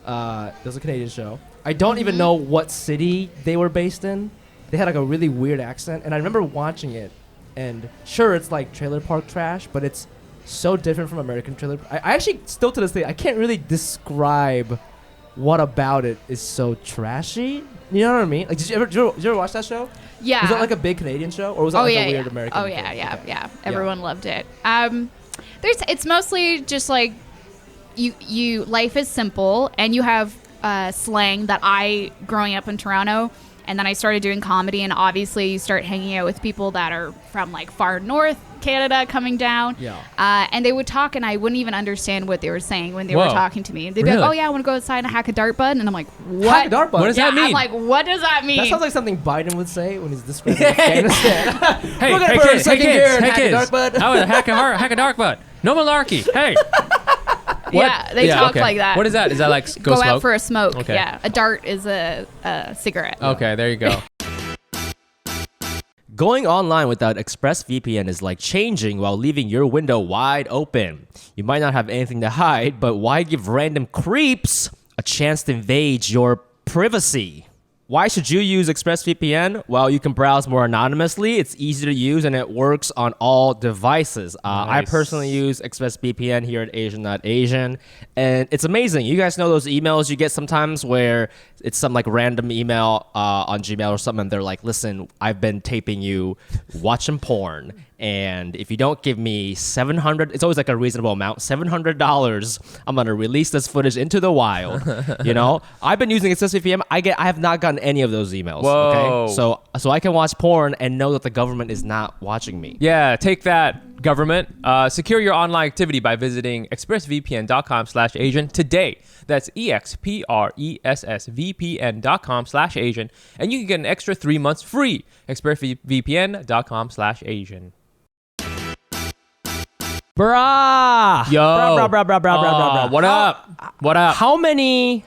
There's a Canadian show. I don't even know what city they were based in. They had like a really weird accent, and I remember watching it. And sure, it's like trailer park trash, but it's so different from American trailer. I actually still to this day I can't really describe what about it is so trashy. You know what I mean? Like, did you ever watch that show? Yeah. Was that like a big Canadian show, or was that like a weird American? Oh thing? yeah. Okay. Everyone loved it. It's mostly just like you life is simple, and you have slang that I, growing up in Toronto, And then I started doing comedy, and obviously you start hanging out with people that are from like far north Canada coming down. Yeah. And they would talk, and I wouldn't even understand what they were saying when they Whoa. were talking to me. They'd be Really? like, "Oh yeah, I want to go outside and hack a dart bud," and I'm like, "What? Hack a dart bud? What does that mean? I'm like, "What does that mean?" That sounds like something Biden would say when he's describing Afghanistan. Hey, We're gonna hey put our kids, second hey gear kids, and hey hack a kids. dark bud. I would hack a dark bud. No malarkey. Hey. Yeah, they talk okay. like that. What is that? Is that like Go smoke? out for a smoke. Okay. Yeah, a dart is a cigarette. Okay, there you go. Going online without ExpressVPN is like changing while leaving your window wide open. You might not have anything to hide, but why give random creeps a chance to invade your privacy? Why should you use ExpressVPN? Well, you can browse more anonymously. It's easy to use and it works on all devices. I Nice. personally use ExpressVPN here at Asian.Asian, and it's amazing. You guys know those emails you get sometimes where it's some like random email on Gmail or something, and they're like, "Listen, I've been taping you watching porn, and if you don't give me $700, it's always like a reasonable amount, $700, I'm gonna release this footage into the wild." You know, I've been using ExpressVPN. I have not gotten any of those emails. Whoa. Okay, so I can watch porn and know that the government is not watching me. Yeah, take that, government. Secure your online activity by visiting expressvpn.com/Asian today. That's expressvpn.com/Asian. And you can get an extra 3 months free. expressvpn.com/Asian. Brah! Yo. Brah. What up? What up? How many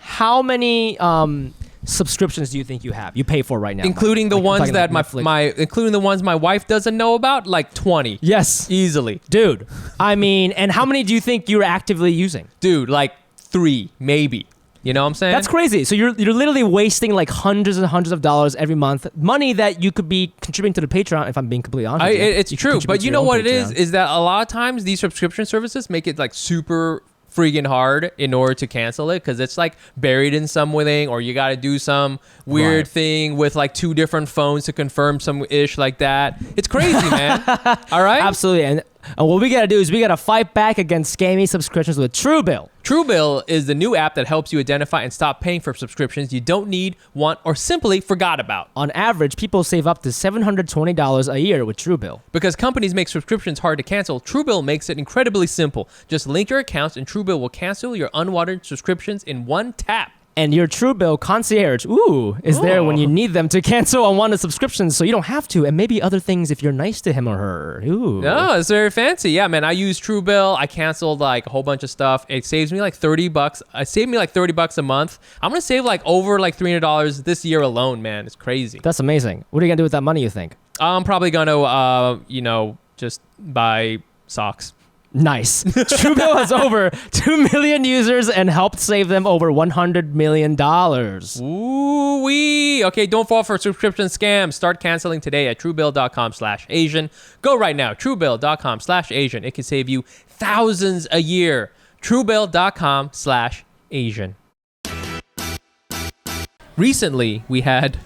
subscriptions do you think you have? You pay for right now, Including the Like, I'm ones talking that like Netflix. including the ones my wife doesn't know about, like 20. Yes, Easily. dude. I mean, and how many do you think you're actively using? Dude, like 3, maybe. You know what I'm saying? That's crazy. So you're literally wasting like hundreds and hundreds of dollars every month, money that you could be contributing to the Patreon. If I'm being completely honest, with you. It's You could true, contribute but to you your know own what it Patreon. is that a lot of times these subscription services make it like super freaking hard in order to cancel it because it's like buried in something, or you got to do some weird Right. thing with like 2 different phones to confirm some ish like that. It's crazy, man. All right? Absolutely. And what we gotta do is we gotta fight back against scammy subscriptions with TruBill. TruBill is the new app that helps you identify and stop paying for subscriptions you don't need, want, or simply forgot about. On average, people save up to $720 a year with TruBill. Because companies make subscriptions hard to cancel, TruBill makes it incredibly simple. Just link your accounts and TruBill will cancel your unwanted subscriptions in one tap. And your TruBill concierge, is there when you need them to cancel unwanted subscriptions, so you don't have to, and maybe other things if you're nice to him or her. Ooh. No, it's very fancy. Yeah, man, I use TruBill. I canceled like a whole bunch of stuff. It saves me like $30. It saved me like $30 a month. I'm gonna save like over like $300 this year alone, man. It's crazy. That's amazing. What are you gonna do with that money, you think? I'm probably gonna, just buy socks. Nice. TruBill has over 2 million users and helped save them over $100 million. Ooh wee. Okay, don't fall for subscription scams. Start canceling today at TruBill.com/Asian. Go right now, TruBill.com/Asian. It can save you thousands a year. TruBill.com/Asian. Recently, we had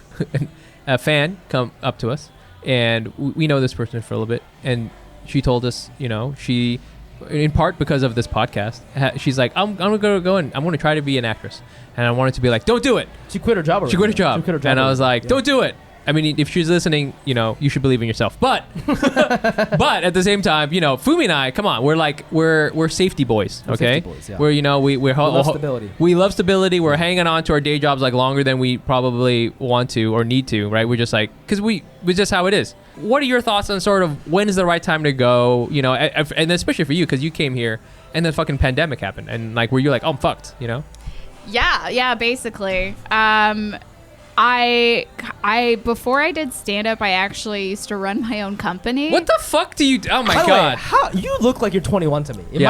a fan come up to us, and we know this person for a little bit, and she told us, she, in part because of this podcast, she's like, I'm gonna go and I'm gonna try to be an actress, and I wanted to be like, don't do it. She quit her job already. She quit her job, and I was like, Yeah. don't do it. I mean, if she's listening, you should believe in yourself. But, but at the same time, Fumi and I, come on, we're safety boys, We're okay? safety boys, yeah. We love stability. We love stability. We're hanging on to our day jobs like longer than we probably want to or need to, right? We're just like, because it's just how it is. What are your thoughts on sort of when is the right time to go? And especially for you, because you came here and then fucking pandemic happened, and like where you're like, oh, I'm fucked, Yeah, basically. I before I did stand up, I actually used to run my own company. What the fuck do you? Oh my By the god! way, how you look like you're 21 to me. Is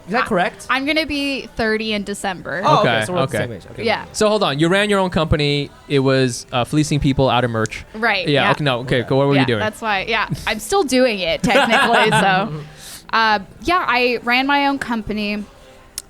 that correct? I'm gonna be 30 in December. Oh, Okay, so we're at the okay. same age. Okay. Yeah. So hold on, you ran your own company. It was fleecing people out of merch. Right. Yeah. Yeah. Okay. No. Okay. Cool. What were yeah, you doing? That's why. Yeah, I'm still doing it technically. So, I ran my own company,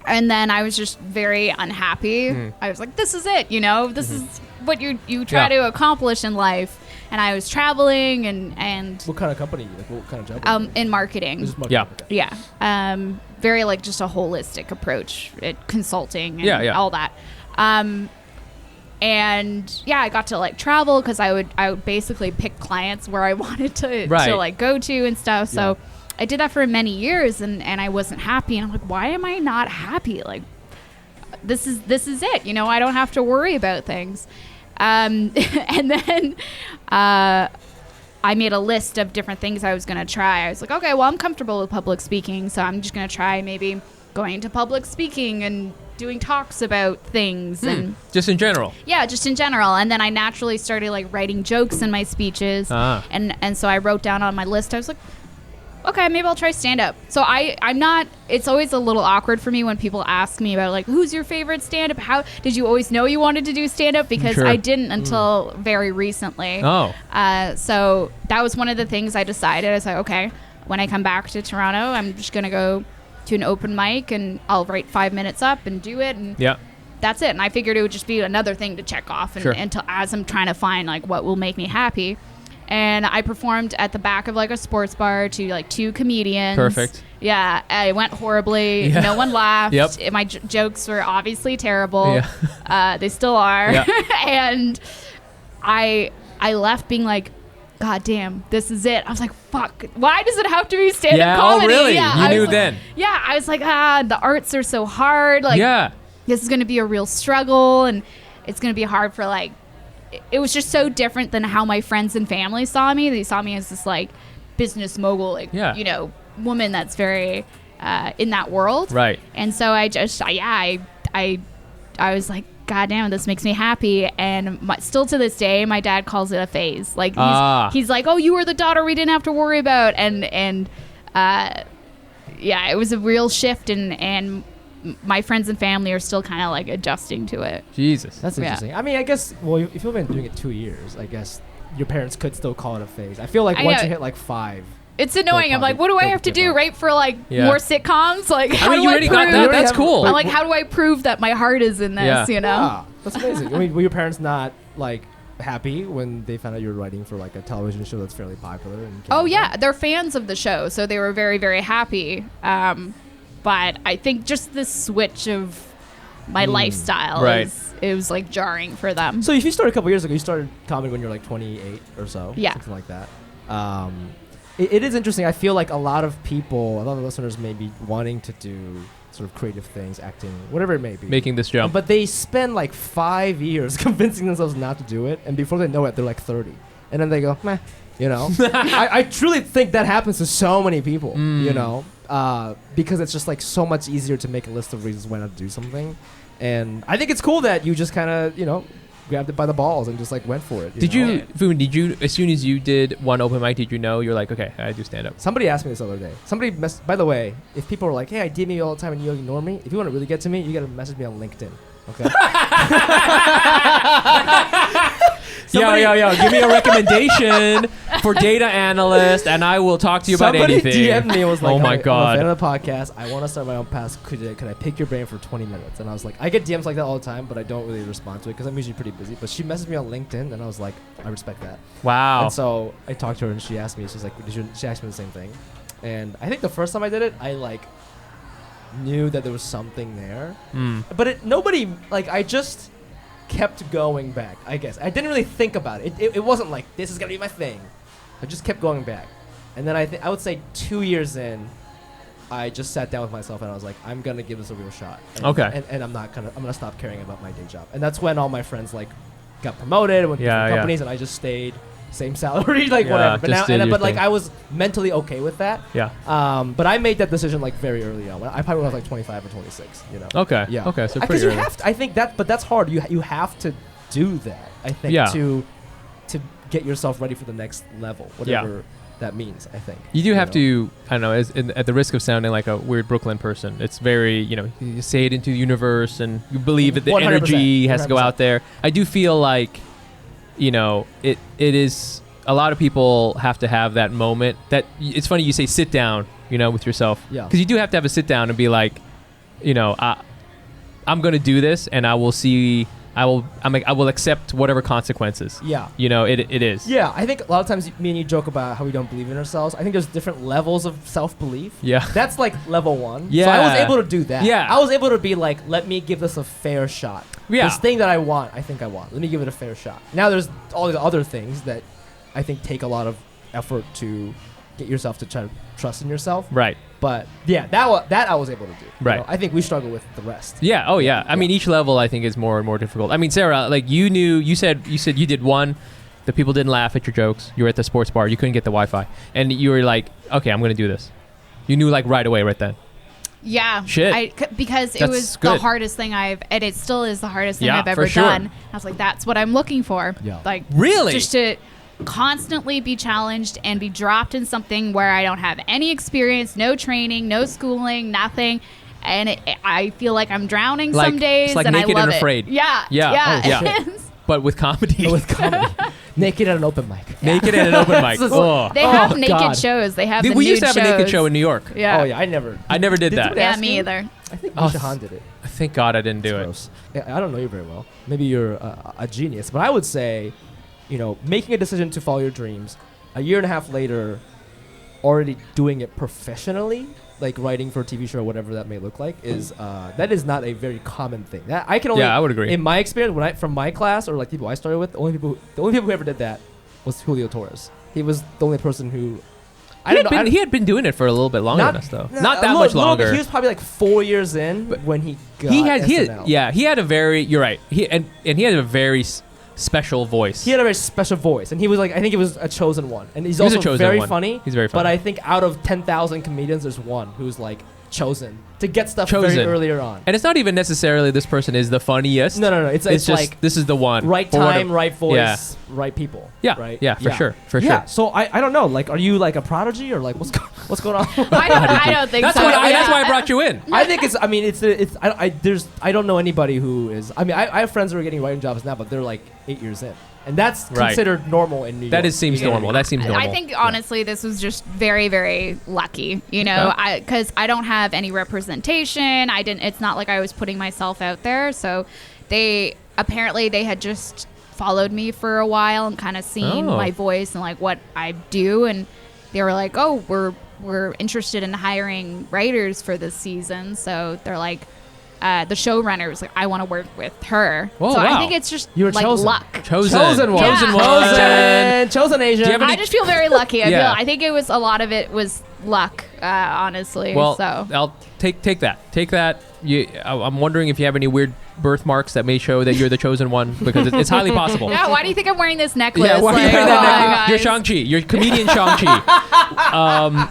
and then I was just very unhappy. I was like, this is it. This is what you try to accomplish in life. And I was traveling and What kind of company? Like what kind of job? were you doing? in marketing. Just marketing, Yeah. okay. Yeah. Very like just a holistic approach at consulting and Yeah. all that. And yeah, I got to like travel because I would basically pick clients where I wanted to like go to and stuff. So I did that for many years, and I wasn't happy. And I'm like, why am I not happy? Like, this is it. You know, I don't have to worry about things. And then I made a list of different things I was going to try. I was like, okay, well, I'm comfortable with public speaking, so I'm just going to try maybe going to public speaking and doing talks about things. And just in general. Yeah, just in general. And then I naturally started like writing jokes in my speeches. And so I wrote down on my list, I was like, okay, maybe I'll try stand-up. So I'm not, it's always a little awkward for me when people ask me about like, who's your favorite stand-up? How did you always know you wanted to do stand-up? Because I didn't until very recently. So that was one of the things I decided. I was like, okay, when I come back to Toronto, I'm just going to go to an open mic and I'll write 5 minutes up and do it. And that's it. And I figured it would just be another thing to check off until as I'm trying to find like what will make me happy. And I performed at the back of like a sports bar to like 2 comedians. Perfect. Yeah, it went horribly. Yeah. No one laughed. Yep. My jokes were obviously terrible. Yeah. They still are. Yeah. And I left being like, God damn, this is it. I was like, fuck, why does it have to be stand-up comedy? Oh, really? Yeah, you knew like, then? Yeah, I was like, the arts are so hard. Like, this is going to be a real struggle, and it's going to be hard for, like, it was just so different than how my friends and family saw me. They saw me as this, like, business mogul, like, you know, woman that's very in that world. Right. And so I just, I was like, God damn, this makes me happy. And still to this day, my dad calls it a phase. Like he's like, oh, you were the daughter we didn't have to worry about. And yeah, it was a real shift. And my friends and family are still kind of like adjusting to it. Jesus. That's interesting. Yeah. I mean, I guess, well, if you've been doing it 2 years, I guess your parents could still call it a phase. I feel like once you hit like 5. It's annoying. I'm like, what do I have to do? Write for like more sitcoms? Like, how do you I already prove? got that. That's cool. I'm like, how do I prove that my heart is in this? You know? Yeah, that's amazing. I mean, were your parents not like happy when they found out you were writing for like a television show that's fairly popular? In Canada? Oh yeah, they're fans of the show, so they were very, very happy. But I think just the switch of my lifestyle it was like jarring for them. So if you started a couple years ago, you started comedy when you were like 28 or so, something like that. It is interesting. I feel like a lot of people, a lot of listeners may be wanting to do sort of creative things, acting, whatever it may be. Making this jump. But they spend like 5 years convincing themselves not to do it, and before they know it, they're like 30. And then they go, meh, you know? I truly think that happens to so many people, you know? Because it's just like so much easier to make a list of reasons why not to do something. And I think it's cool that you just kind of, you know, grabbed it by the balls and just like went for it. Did you, as soon as you did one open mic, did you know you're like, okay, I do stand up? Somebody asked me this the other day. By the way, if people are like, hey, I DM you all the time and you ignore me, if you want to really get to me, you got to message me on LinkedIn. Okay. Yo, give me a recommendation for data analyst, and I will talk to you about anything. Somebody DM'd me and was like, oh my God. I'm a fan of the podcast. I want to start my own podcast. Could I pick your brain for 20 minutes? And I was like, I get DMs like that all the time, but I don't really respond to it because I'm usually pretty busy. But she messaged me on LinkedIn, and I was like, I respect that. Wow. And so I talked to her, and she asked me, she's like, she asked me the same thing. And I think the first time I did it, I like knew that there was something there. But nobody, like, I just kept going back, I guess. I didn't really think about it. It wasn't like, this is going to be my thing. I just kept going back. And then I would say 2 years in, I just sat down with myself and I was like, I'm going to give this a real shot. And I'm going to stop caring about my day job. And that's when all my friends, like, got promoted, went to different companies, and I just stayed same salary, like whatever. But now, I was mentally okay with that. Yeah. But I made that decision like very early on. I probably was like 25 or 26. You know. Okay. Yeah. Okay. So pretty early. You have to, I think but that's hard. You have to do that. I think to get yourself ready for the next level, whatever that means. I think you do have to. I don't know. At the risk of sounding like a weird Brooklyn person, it's very you say it into the universe and you believe that the energy has to go out there. I do feel like. It is a lot of people have to have that moment that it's funny you say sit down, with yourself. Yeah. Because you do have to have a sit down and be like, I'm going to do this and I will see, I will accept whatever consequences. Yeah. It is. Yeah. I think a lot of times me and you joke about how we don't believe in ourselves. I think there's different levels of self-belief. Yeah. That's like level 1. Yeah. So I was able to do that. Yeah. I was able to be like, let me give this a fair shot. Yeah. This thing that I want, I think I want. Let me give it a fair shot. Now there's all the other things that I think take a lot of effort to get yourself to try to trust in yourself. Right. But yeah, that I was able to do. Right. I think we struggle with the rest. Yeah. Oh yeah. I mean, each level I think is more and more difficult. I mean, Sarah, like you said you did one. The people didn't laugh at your jokes. You were at the sports bar. You couldn't get the Wi-Fi, and you were like, okay, I'm gonna do this. You knew like right away, right then. Yeah. Shit. Because it That's was good. the hardest thing and it still is the hardest thing Yeah, I've ever for sure. done. I was like, that's what I'm looking for. Yeah. Like, Really? just to constantly be challenged and be dropped in something where I don't have any experience, no training, no schooling, nothing. And I feel like I'm drowning Like- some days, it's like and Naked I love and Afraid. it. Yeah. Yeah. Oh, Yeah. But with comedy. With comedy. Naked at an open mic. Naked at an open mic. Oh. They have Oh, naked God. shows. They have We the nude used to have a naked shows. show in New York. Yeah. Oh yeah, I never did that. somebody Yeah, ask me you? either. I think Oh, Misha Han did it. Thank God I didn't do it. Gross. I don't know you very well. Maybe you're a genius, but I would say, making a decision to follow your dreams, a year and a half later, already doing it professionally, like writing for a TV show or whatever that may look like, is that is not a very common thing. That I can only, Yeah, I would agree. In my experience, from my class or like people I started with, the only people who ever did that was Julio Torres. He was the only person who. He had been doing it for a little bit longer than us, though. Not that a much little longer. bit. He was probably like 4 years in when he got SNL. He had a very. You're right. He had a very special voice. He had a very special voice, and he was like, I think he was a chosen one, and he's He was a also chosen very one. funny. He's very funny. But I think out of 10,000 comedians, there's one who's like chosen to get stuff Chosen. very earlier on. And it's not even necessarily this person is the funniest. No. It's It's just like this is the one. right For whatever- time, right voice, Yeah. right people. Yeah, Right. yeah, for sure. Yeah. So I don't know. Like, are you like a prodigy or like what's going on? I don't think That's so. why. Yeah. That's why I brought you in. I think it's. I mean, I don't know anybody who is. I mean, I have friends who are getting writing jobs now, but they're like 8 years in, and that's Right. considered normal in New York. Seems You know what I normal. mean? That seems normal. I think honestly, this was just very, very lucky. Because I don't have any representation. It's not like I was putting myself out there. So they had just followed me for a while and kind of seen Oh. my voice and like what I do, and they were like, "Oh, we're interested in hiring writers for this season." So they're like. The showrunner was like, I want to work with her. Oh, so wow. I think it's just You were like chosen. luck. Chosen one. Yeah. Chosen one. Chosen Asian. Do you have any- I just feel very lucky. Yeah. I think it was a lot of it was luck, honestly. Well, so I'll take that. Take that. I'm wondering if you have any weird birthmarks that may show that you're the chosen one, because it's highly possible. yeah. Why do you think I'm wearing this necklace? Yeah, why are you Like, wearing come on, that necklace? You're guys. Shang-Chi. You're comedian Shang-Chi.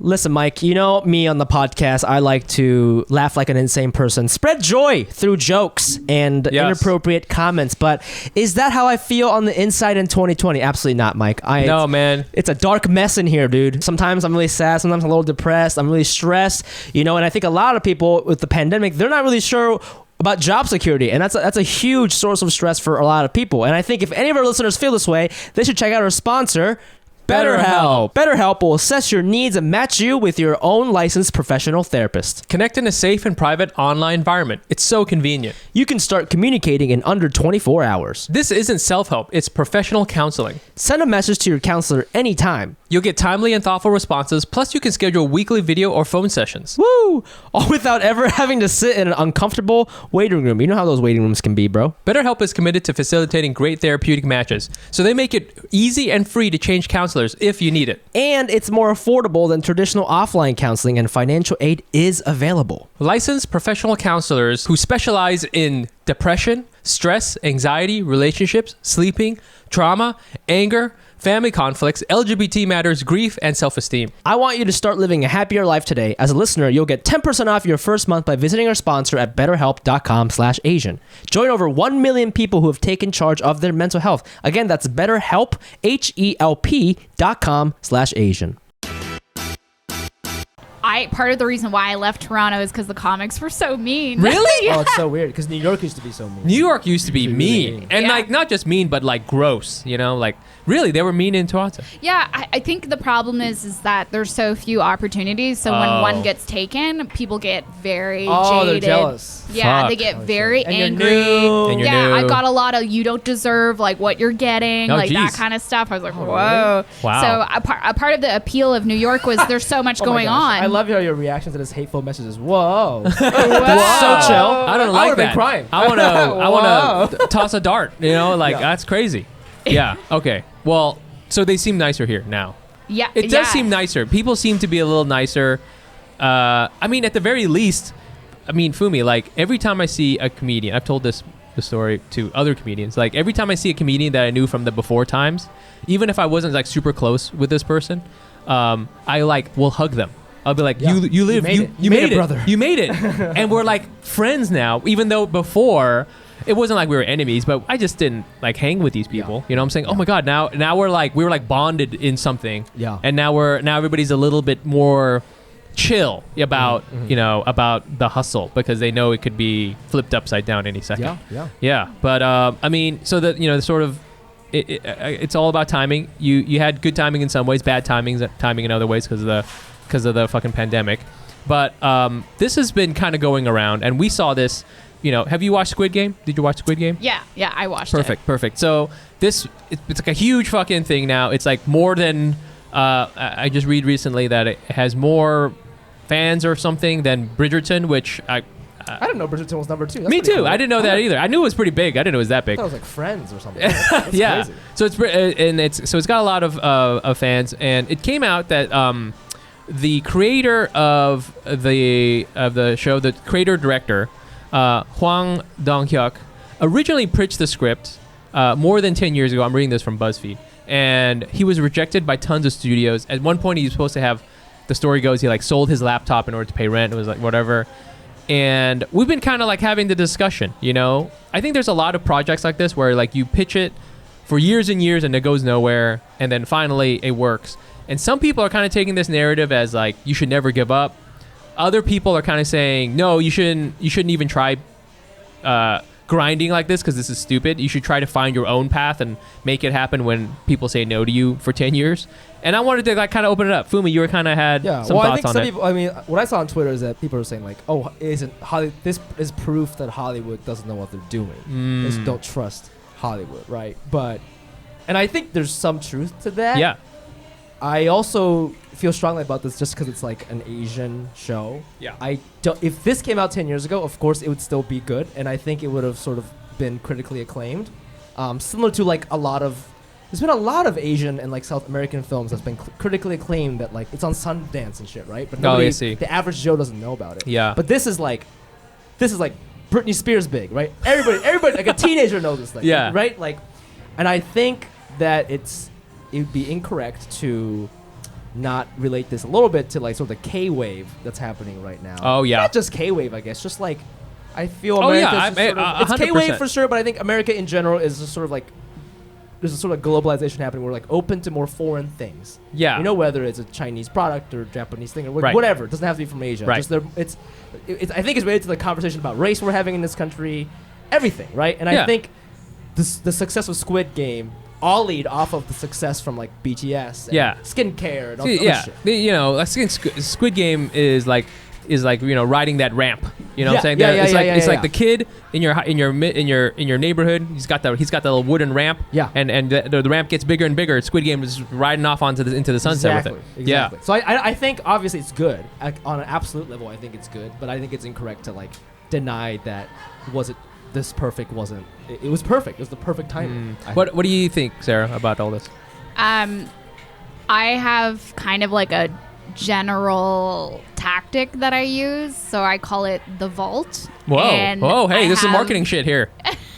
Listen, Mike, you know me on the podcast, I like to laugh like an insane person, spread joy through jokes and Yes. inappropriate comments. But is that how I feel on the inside in 2020? Absolutely not, Mike. No, man. It's a dark mess in here, dude. Sometimes I'm really sad. Sometimes I'm a little depressed. I'm really stressed, and I think a lot of people with the pandemic, they're not really sure about job security, and that's a huge source of stress for a lot of people. And I think if any of our listeners feel this way, they should check out our sponsor, BetterHelp. BetterHelp will assess your needs and match you with your own licensed professional therapist. Connect in a safe and private online environment. It's so convenient. You can start communicating in under 24 hours. This isn't self-help. It's professional counseling. Send a message to your counselor anytime. You'll get timely and thoughtful responses, plus you can schedule weekly video or phone sessions. Woo! All without ever having to sit in an uncomfortable waiting room. You know how those waiting rooms can be, bro. BetterHelp is committed to facilitating great therapeutic matches, so they make it easy and free to change counselors if you need it. And it's more affordable than traditional offline counseling, and financial aid is available. Licensed professional counselors who specialize in depression, stress, anxiety, relationships, sleeping, trauma, anger, family conflicts, LGBT matters, grief, and self-esteem. I want you to start living a happier life today. As a listener, you'll get 10% off your first month by visiting our sponsor at betterhelp.com/Asian. Join over 1 million people who have taken charge of their mental health. Again, that's BetterHelp, HELP.com/Asian. Part of the reason why I left Toronto is because the comics were so mean. Really? Oh, it's so weird because New York used to be so mean. New York used to be Really mean. mean. And Yeah. like not just mean, but like gross, like really they were mean in Toronto. Yeah, I think the problem is that there's so few opportunities. So when Oh. one gets taken, people get very Oh, they're jaded. jealous. Yeah, Fuck. they get Oh, very shit. And you're angry. new. And you're Yeah, new. I got a lot of you don't deserve like what you're getting, Oh, like that geez. kind of stuff. I was like, Oh, whoa. Wow. So a part of the appeal of New York was there's so much Oh my going gosh. on. I love love your reaction to this hateful messages. Whoa. Wow. That's so chill. I don't I like would've that. been crying. I want to Wow. toss a dart. You know, like Yeah. that's crazy. Yeah. Okay. Well, so they seem nicer here now. Yeah, It does seem nicer. People seem to be a little nicer. I mean, at the very least, I mean, Fumi, like every time I see a comedian, I've told the story to other comedians. Like every time I see a comedian that I knew from the before times, even if I wasn't like super close with this person, I like will hug them. I'll be like, Yeah. you live, You made it, brother. You made it, and we're like friends now. Even though before it wasn't like we were enemies, but I just didn't like hang with these people. Yeah. You know what I'm saying? Oh my god, now we were like bonded in something. Yeah. And now everybody's a little bit more chill about you know about the hustle because they know it could be flipped upside down any second. Yeah. But I mean, so that you know, the sort of it's all about timing. You had good timing in some ways, bad timing in other ways because of the fucking pandemic. But this has been kind of going around, and we saw this. You know, have you watched Squid Game? Did you watch Squid Game? Yeah, I watched Perfect. So it's like a huge fucking thing now. It's like more than I just read recently that it has more fans or something than Bridgerton, which I didn't know Bridgerton was number 2. That's me pretty too. cool. I didn't know that either. I knew it was pretty big. I didn't know it was that I big. thought it was like Friends or something. That's Yeah. crazy. So it's got a lot of fans, and it came out that the creator of the show, the creator director, Hwang Dong-hyuk, originally pitched the script more than 10 years ago. I'm reading this from BuzzFeed, and he was rejected by tons of studios. At one point, he was supposed to have. The story goes he like sold his laptop in order to pay rent. It was like whatever. And we've been kind of like having the discussion, you know. I think there's a lot of projects like this where like you pitch it for years and years and it goes nowhere, and then finally it works. And some people are kind of taking this narrative as like you should never give up. Other people are kind of saying no, you shouldn't even try grinding like this because this is stupid. You should try to find your own path and make it happen when people say no to you for 10 years. And I wanted to like kind of open it up. Fumi, you were kind of had some I thoughts think on some it. people. I mean, what I saw on Twitter is that people are saying like, "Oh, this is proof that Hollywood doesn't know what they're doing. They just don't trust Hollywood, right?" And I think there's some truth to that. Yeah. I also feel strongly about this just because it's like an Asian show. Yeah. If this came out 10 years ago, of course it would still be good, and I think it would have sort of been critically acclaimed, similar to like there's been a lot of Asian and like South American films that's been critically acclaimed that like it's on Sundance and shit, right? But I see. The average Joe doesn't know about it. Yeah. But this is like Britney Spears big, right? Everybody like a teenager knows this thing. Yeah. Right? Like, and I think that it would be incorrect to not relate this a little bit to like sort of the K-wave that's happening right now. Oh, yeah. Not just K-wave, I guess. Just like I feel Oh, yeah, America's just sort of, it's 100%. K-wave for sure, but I think America in general is just sort of like there's a sort of globalization happening. We're like open to more foreign things. Yeah. You know, whether it's a Chinese product or Japanese thing or Right. whatever. It doesn't have to be from Asia. Right. Just I think it's related to the conversation about race we're having in this country. Everything, right? And Yeah. I think the success of Squid Game all lead off of the success from like BTS and Yeah. skincare and all See, that yeah, shit. you know, I think Squid Game is like you know riding that ramp. You know what I'm saying? Yeah, It's yeah. like the kid in your neighborhood. He's got the little wooden ramp. Yeah. And the ramp gets bigger and bigger. Squid Game is riding off into the sunset with it. Exactly. So I think obviously it's good on an absolute level. I think it's good, but I think it's incorrect to like deny that this perfect wasn't. It was perfect. It was the perfect timing. What do you think, Sarah, about all this? I have kind of like a general tactic that I use, so I call it the vault. Whoa! And Whoa! Hey, I this is have- marketing shit here.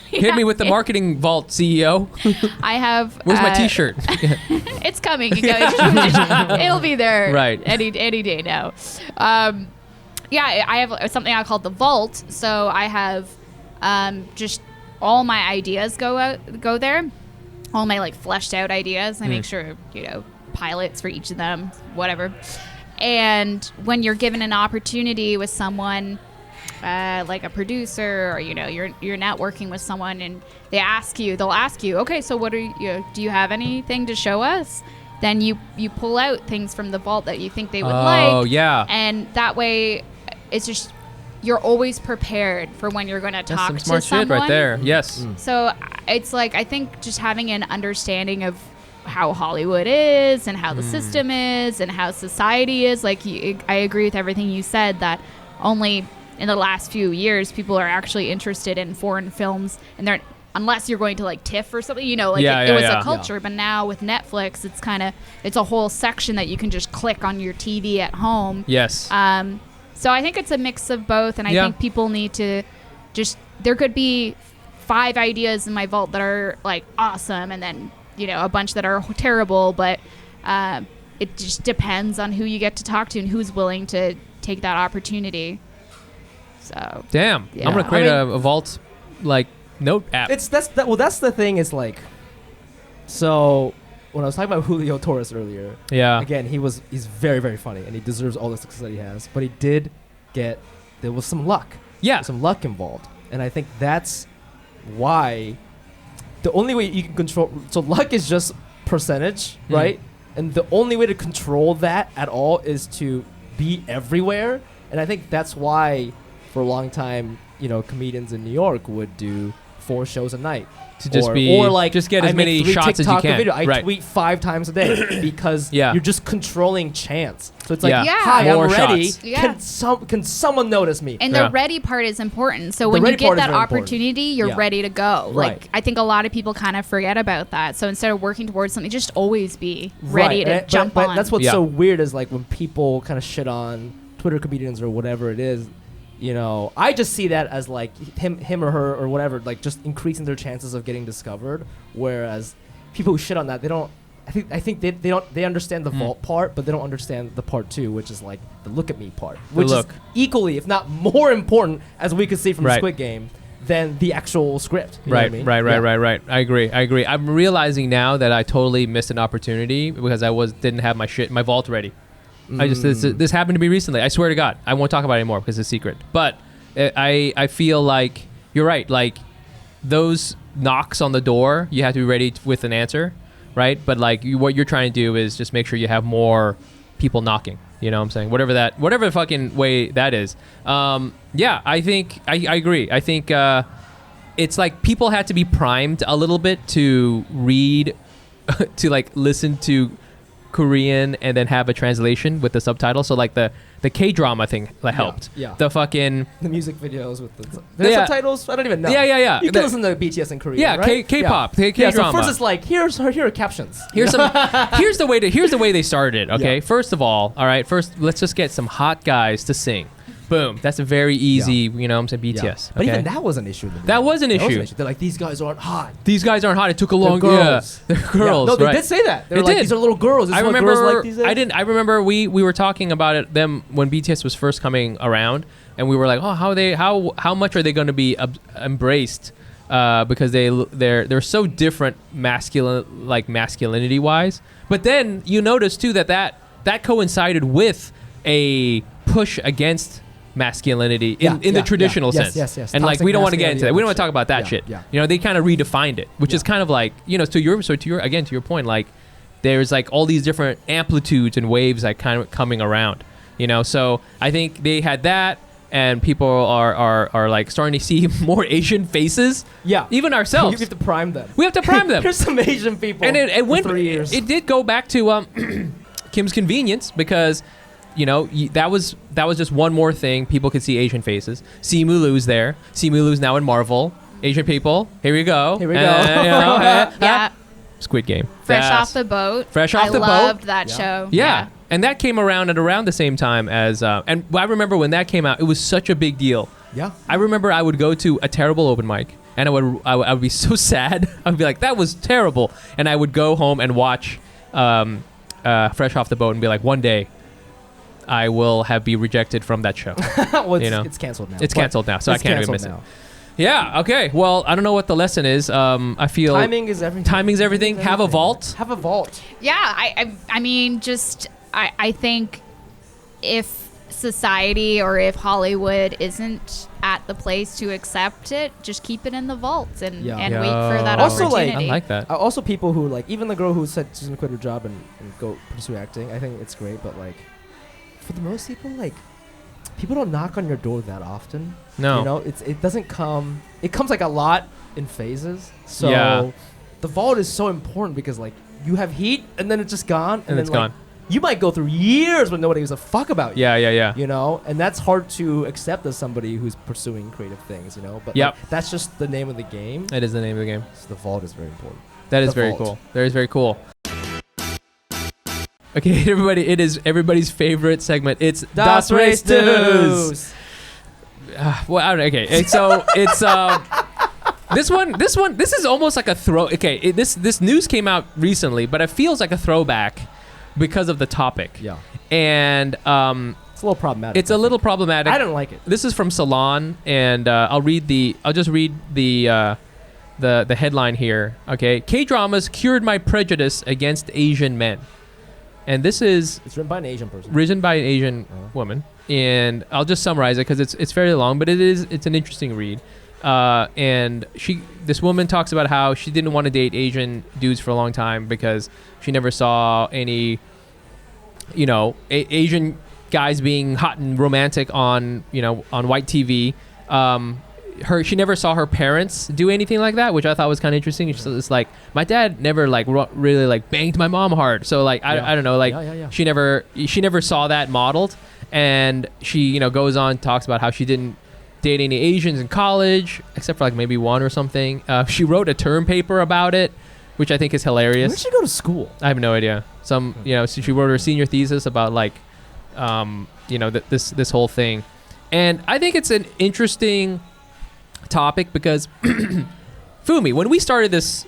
Hit me with the marketing vault, CEO. I have. Where's my T-shirt? It's coming. You guys. It'll be there. Right. Any day now. Yeah, I have something I call the vault. So I have just all my ideas go there. All my like fleshed out ideas. I make sure pilots for each of them, whatever. And when you're given an opportunity with someone, like a producer, or you're networking with someone, and they'll ask you, okay, so what do you have anything to show us? Then you pull out things from the vault that you think they would like. Oh yeah. And that way, it's just you're always prepared for when you're going to talk That's some smart to someone. shit right there. Yes. So it's like, I think just having an understanding of how Hollywood is and how the system is and how society is. Like, I agree with everything you said, that only in the last few years people are actually interested in foreign films, and they're, unless you're going to like TIFF or something, you know, like it was a culture. But now with Netflix, it's a whole section that you can just click on your TV at home. Yes. So I think it's a mix of both, and I think people need to just, there could be 5 ideas in my vault that are like awesome, and then, you know, a bunch that are terrible, but it just depends on who you get to talk to and who's willing to take that opportunity. So damn, I'm gonna create a vault like note app. That's the thing is like, so when I was talking about Julio Torres earlier, again, he's very, very funny, and he deserves all the success that he has, but there was some luck. Yeah. Some luck involved. And I think that's why the only way you can control, so luck is just percentage, right? And the only way to control that at all is to be everywhere. And I think that's why for a long time, you know, comedians in New York would do 4 shows a night. To just get as many shots as you can. I tweet 5 times a day because you're just controlling chance. So it's like, hi, more I'm ready. shots. Can someone notice me? And the ready part is important. So when you get that opportunity, you're ready to go. Right. Like, I think a lot of people kind of forget about that. So instead of working towards something, just always be ready to jump on. But that's what's so weird is like when people kind of shit on Twitter comedians or whatever it is, you know, I just see that as like him or her or whatever, like just increasing their chances of getting discovered. Whereas people who shit on that, they don't. I think they understand the vault part, but they don't understand the part 2, which is like the look at me part, which is equally, if not more important, as we could see from Squid Game, than the actual script. You know what I mean? Right. I agree. I'm realizing now that I totally missed an opportunity because I didn't have my vault ready. This happened to me recently. I swear to God, I won't talk about it anymore because it's a secret. But I feel like you're right. Like those knocks on the door, you have to be ready with an answer, right? But like what you're trying to do is just make sure you have more people knocking. You know what I'm saying? Whatever fucking way that is. I think I agree. I think it's like people had to be primed a little bit to read, to like listen to Korean and then have a translation with the subtitles. So like the K-drama thing that helped. Yeah. The fucking the music videos with the subtitles. I don't even know. Yeah. You can listen to BTS in Korean. Yeah, right? K-pop, K-drama. Yeah, so first it's like here are captions. Here's the way they started. Okay, first of all, first let's just get some hot guys to sing. Boom. That's a very easy, you know what I'm saying, BTS. Yeah. But even that was an issue. That was an issue. They're like, these guys aren't hot. It took a long time. Girls. They're girls. No, they did say that. They're like, these are little girls. This is what girls like these days. I remember we were talking about them when BTS was first coming around, and we were like, oh, how much are they going to be embraced? Because they're so different masculinity wise. But then you notice too that coincided with a push against masculinity in the traditional sense. Yes. And like we don't want to get into that. We don't want to talk about that shit. Yeah. You know, they kind of redefined it, which is kind of like, you know, to your point, like there's like all these different amplitudes and waves like kind of coming around, you know. So I think they had that, and people are like starting to see more Asian faces. Yeah. Even ourselves. You have to prime them. We have to prime them. There's some Asian people. And it went 3 years. It did go back to Kim's Convenience because, you know, that was just one more thing. People could see Asian faces. Simu Liu's there. Simu Liu's now in Marvel. Asian people, here we go. You know, yeah. Squid Game. Fresh off the boat. I loved that show. Yeah. And that came around at around the same time as, and I remember when that came out, it was such a big deal. Yeah. I remember I would go to a terrible open mic, and I would be so sad. I'd be like, that was terrible. And I would go home and watch Fresh Off the Boat and be like, one day, I will be rejected from that show. Well, it's canceled now. It's canceled now, so I can't even miss it. Yeah. Okay. Well, I don't know what the lesson is. I feel timing is everything. Timing's everything. Have a vault. Have a vault. Yeah. I mean, just I think if society or if Hollywood isn't at the place to accept it, just keep it in the vault and wait for that opportunity. I like that. Also, people who like, even the girl who said she's gonna quit her job and go pursue acting. I think it's great, but like, for the most people, like, people don't knock on your door that often. No. You know, it doesn't come. It comes like a lot in phases. So the vault is so important because like you have heat, and then it's just gone, And then it's gone. You might go through years when nobody gives a fuck about you. Yeah. You know, and that's hard to accept as somebody who's pursuing creative things. You know, but Yep. like, that's just the name of the game. That is the name of the game. So the vault is very important. That is The very vault. cool. That is very cool. Okay, everybody, it is everybody's favorite segment. It's Das Race News. Well, I don't know. Okay, and so it's this is almost like a throw. Okay, this news came out recently, but it feels like a throwback because of the topic. Yeah, And it's a little problematic. it's a little problematic. I don't like it. This is from Salon, and I'll just read the headline here. Okay, K-dramas cured my prejudice against Asian men, and this is It's written by an Asian person. written by an Asian woman, and I'll just summarize it because it's fairly long, but it's an interesting read. And this woman talks about how she didn't want to date Asian dudes for a long time because she never saw any, Asian guys being hot and romantic on white TV. She never saw her parents do anything like that, which I thought was kind of interesting. It's like my dad never really banged my mom hard, so I don't know, Yeah. she never saw that modeled, and she goes on, talks about how she didn't date any Asians in college except for maybe one or something. She wrote a term paper about it, which I think is hilarious. Where did she go to school? I have no idea. So she wrote her senior thesis about this whole thing, and I think it's an interesting topic because Fumi, when we started this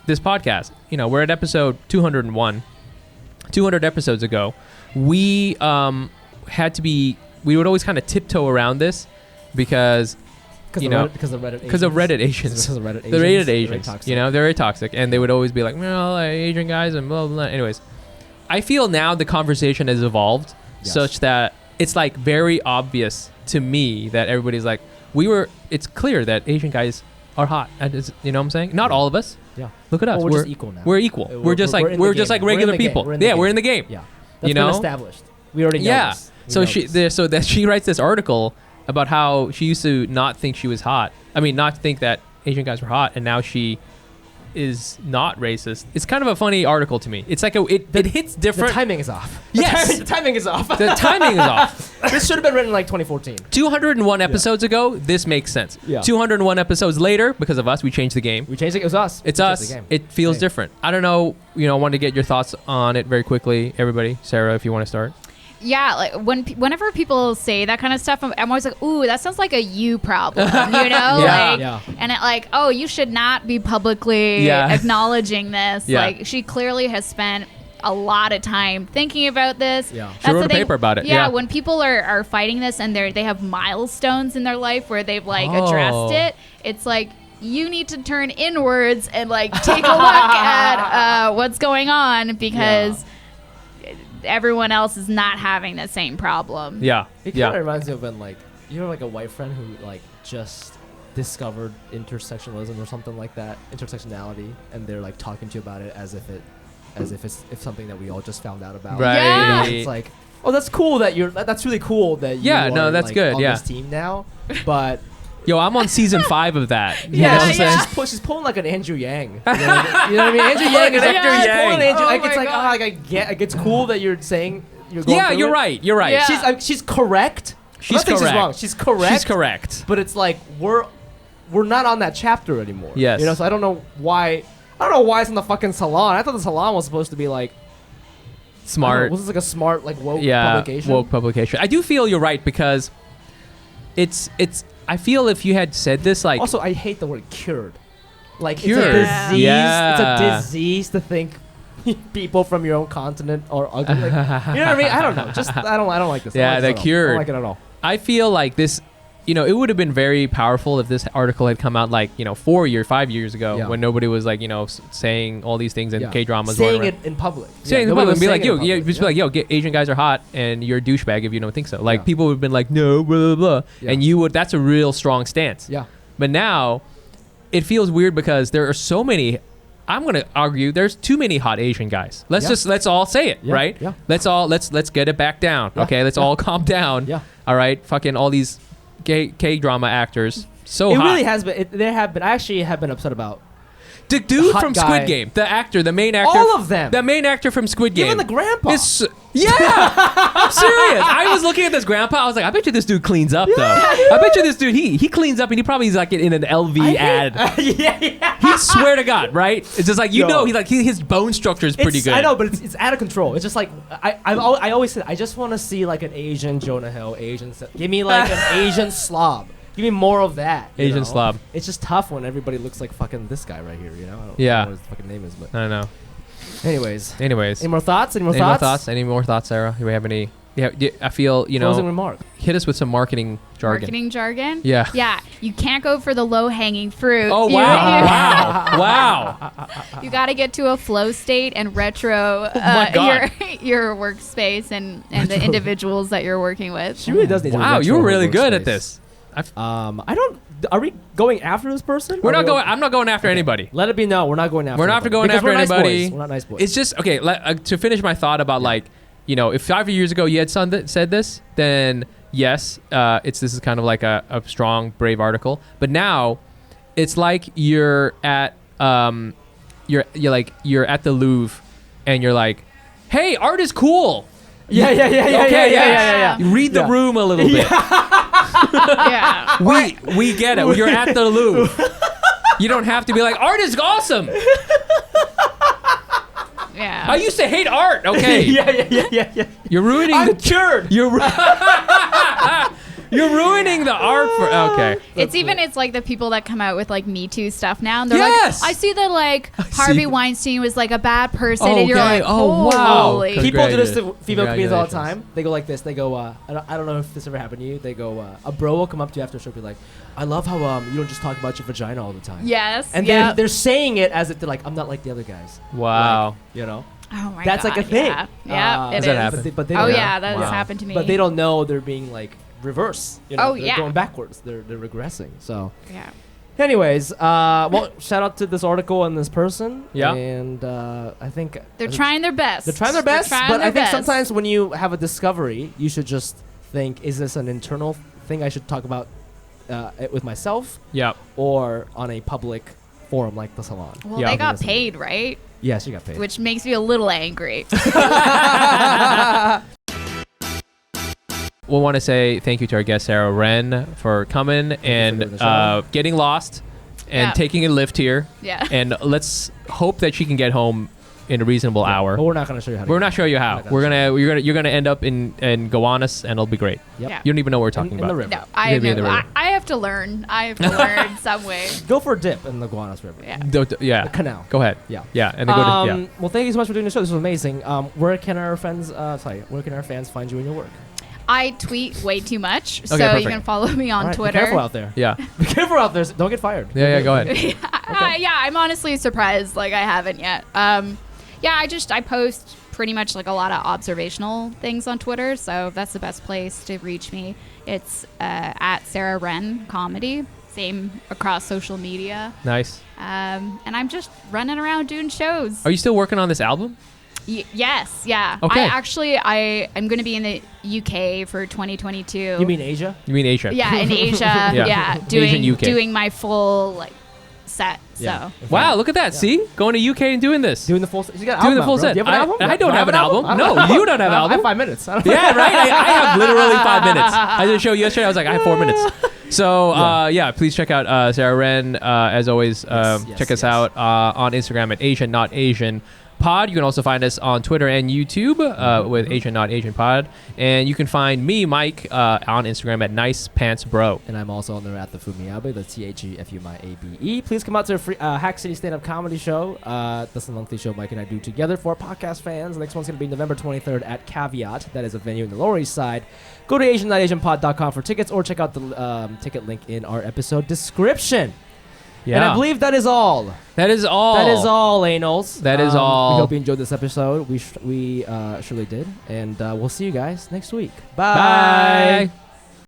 podcast, we're at episode 201. 200 episodes ago, we would always kind of tiptoe around this because Because of Reddit Asians. because of Reddit Asians. Because of Reddit Asians. The Reddit They're Asians, toxic. they're very toxic, and they would always be like, well, Asian guys and blah, blah, blah. Anyways, I feel now the conversation has evolved such that it's very obvious to me that everybody's like, it's clear that Asian guys are hot. You know what I'm saying? Not all of us. Yeah. Look at us. Well, we're just equal now. We're equal. We're just in the like game. regular We're in the game. people. We're in the Yeah, game. we're in the game. Yeah. That's been established. We already know Yeah. this. We So know this. she writes this article about how she used to not think she was hot. I mean, not think that Asian guys were hot, and now she is not racist. It's kind of a funny article to me. It's like it hits different. The timing is off. Yes. The timing is off. The timing is off. This should have been written in 2014. 201 episodes ago, this makes sense. Yeah. 201 episodes later, because of us, we changed the game. We changed it. It was us. It's We changed us. the game. It feels Hey. different. I don't know. I want to get your thoughts on it very quickly, everybody. Sarah, if you want to start. Yeah, whenever people say that kind of stuff, I'm always like, ooh, that sounds like a you problem, Yeah. Yeah. And it oh, you should not be publicly acknowledging this. Yeah. She clearly has spent a lot of time thinking about this. Yeah. She wrote a paper about it. Yeah. When people are fighting this and they have milestones in their life where they've Oh. addressed it, it's you need to turn inwards and take a look at what's going on because everyone else is not having the same problem. Yeah. It kind of reminds me of when you have a white friend who just discovered intersectionalism or something like that, intersectionality, and they're talking to you about it as if it's something that we all just found out about. Right. Yeah. It's oh, that's cool that's really cool that you Yeah, no, are, that's good, on yeah. this team now, but Yo, I'm on season 5 of that. You Yeah, know what I'm saying? she's pulling like an Andrew Yang. You know what I mean? Andrew Yang is Like an Andrew she's Yang. pulling an Andrew. Oh It's my God. I get it's cool that you're saying you're going Yeah, through you're it. right. You're right. Yeah. She's correct. She's I don't think correct. She's wrong. She's correct. She's correct. But it's we're not on that chapter anymore. Yes. So I don't know why. I don't know why it's in the fucking Salon. I thought the Salon was supposed to be Smart. Was this a smart woke publication? woke publication. I do feel you're right because it's. I feel if you had said this Also, I hate the word cured. Cured. It's a disease. Yeah. It's a disease to think people from your own continent are ugly. You know what I mean? I don't know. Just I don't like this. Yeah, I don't like this the at all. I cured. don't like it at all. I feel like this. It would have been very powerful if this article had come out 5 years ago Yeah. when nobody was saying all these things and Yeah. K-dramas. Saying weren't it in public. saying nobody it was and be saying it in public. just be like, yo, Asian guys are hot, and you're a douchebag if you don't think so. Yeah. People would have been like, no, blah, blah, blah. Yeah. And that's a real strong stance. Yeah. But now, it feels weird because there are so many. I'm gonna argue there's too many hot Asian guys. Let's all say it, Yeah. right? Yeah. Let's get it back down. Yeah. Okay, let's all calm down. Yeah. All right, fucking all these K drama actors. So It hot. really has been. There have been. I actually have been upset about. The dude hot from guy. Squid Game, the main actor. All of them. The main actor from Squid Game. Even the grandpa. Yeah, I'm serious. I was looking at this grandpa. I was like, I bet you this dude cleans up though. I bet you this dude he cleans up and he probably is like in an LV ad. yeah. He swear to God, right? It's just like Yo. his bone structure is pretty good. I know, but it's out of control. It's just like I always said, I just want to see like an Asian Jonah Hill, give me like an Asian slob. Give me more of that. Asian know? slob. It's just tough when everybody looks like fucking this guy right here. You know? I don't Yeah. know what his fucking name is, but I don't know. anyways. Anyways. Any more thoughts? Any more thoughts, Sarah? Do we have any? Yeah, I feel Closing remark. Hit us with some marketing jargon. Marketing jargon? Yeah. Yeah. You can't go for the low-hanging fruit. Oh wow! Wow! You got to get to a flow state and retro my God. your workspace and the individuals that you're working with. She really does need to Wow, retro you were her really good at workspace. this. I don't. Are we going after this person? We're not going. I'm not going after anybody. Let it be known, we're not going after. We're not anybody. going Because after we're nice anybody. boys. We're not nice boys. It's just okay. To finish my thought about like, if 5 years ago you had said this, then yes, this is kind of like a strong, brave article. But now, it's like you're at you're at the Louvre, and you're like, hey, art is cool. Yeah. Okay, yeah. Read the room a little bit. Yeah. We get it. You're at the Louvre. You don't have to be like, art is awesome. Yeah. I used to hate art. Okay. yeah. You're ruining. I'm cured. You're ruining the art for. Okay. It's like the people that come out with like Me Too stuff now, and they're Yes! like, I see that like Harvey Weinstein was like a bad person, and you're Okay. like, Oh, wow. holy. People do this to female comedians all the Congratulations. time. They go like this. They go, I don't know if this ever happened to you. They go, a bro will come up to you after a show and be like, I love how you don't just talk about your vagina all the time. Yes. And yep. they're saying it as if they're like, I'm not like the other guys. Wow. Like, you know? Oh my That's God, like a thing. Yeah, yeah, it Does is. that happen? But they Oh don't- yeah, that Wow. has happened to me. But they don't know they're being like reverse. You know? Oh, They're yeah. going backwards. They're regressing. So. Yeah. Anyways, well, shout out to this article and this person. Yeah. And I think They're trying their best. They're trying their best, trying but their I think best. sometimes when you have a discovery, you should just think, is this an internal thing I should talk about with myself Yeah. or on a public forum like the Salon? Well, Yeah. they got paid, right? Yes, you got paid. Which makes me a little angry. We want to say thank you to our guest Sara Wren for coming for doing and the show. getting lost and Yeah. taking a lift here. Yeah. And let's hope that she can get home in a reasonable hour. But we're not going to show you how to We're get not showing you how. We're not You're gonna end up in Gowanus, and it'll be great. Yep. Yeah. You don't even know what we're talking in the about. river. No, You're I gonna be in the river. I have to learn. I have to learn some way. Go for a dip in the Guanas River. Yeah. Yeah. The canal. Go ahead. Yeah. Yeah. And then go to yeah. Well, thank you so much for doing the show. This was amazing. Where can our fans find you in your work? I tweet way too much, so perfect. you can follow me on All right, Twitter. Be careful out there. Yeah. Be careful out there. Don't get fired. Yeah. Go ahead. Yeah, I'm honestly surprised. Like I haven't yet. Yeah, I post pretty much like a lot of observational things on Twitter, so that's the best place to reach me. It's at Sara Wren Comedy. Same across social media. Nice. And I'm just running around doing shows. Are you still working on this album? Yes, yeah. Okay. I'm going to be in the UK for 2022. You mean Asia? You mean Asia? Yeah, in Asia. yeah, Asian UK. doing my full like set. Yeah. So Wow, look at that. See? Going to UK and doing this. Doing the full set. You got an Doing album the full out, bro. set. Do you have an album? I don't Do I have an album. No, you don't have an I album. have 5 minutes. I don't Yeah, right? I have literally 5 minutes. I did a show yesterday. I was like, I have 4 minutes. So, please check out Sara Wren. As always, Yes, check us yes. out on Instagram at Asian Not Asian Pod. You can also find us on Twitter and YouTube with Asian Not Asian Pod. And you can find me, Mike, on Instagram at Nice Pants Bro. And I'm also on there at the Fumiabe, the THEFUMIABE. Please come out to a free Hack City stand-up comedy show. That's the monthly show Mike and I do together for podcast fans. The next one's going to be November 23rd at Caveat. That is a venue in the Lower East Side. Go to AsianNotAsianPod.com for tickets or check out the ticket link in our episode description. Yeah. And I believe that is all. That is all. That is all, Anals. That is all. We hope you enjoyed this episode. We surely did. And we'll see you guys next week. Bye. Bye.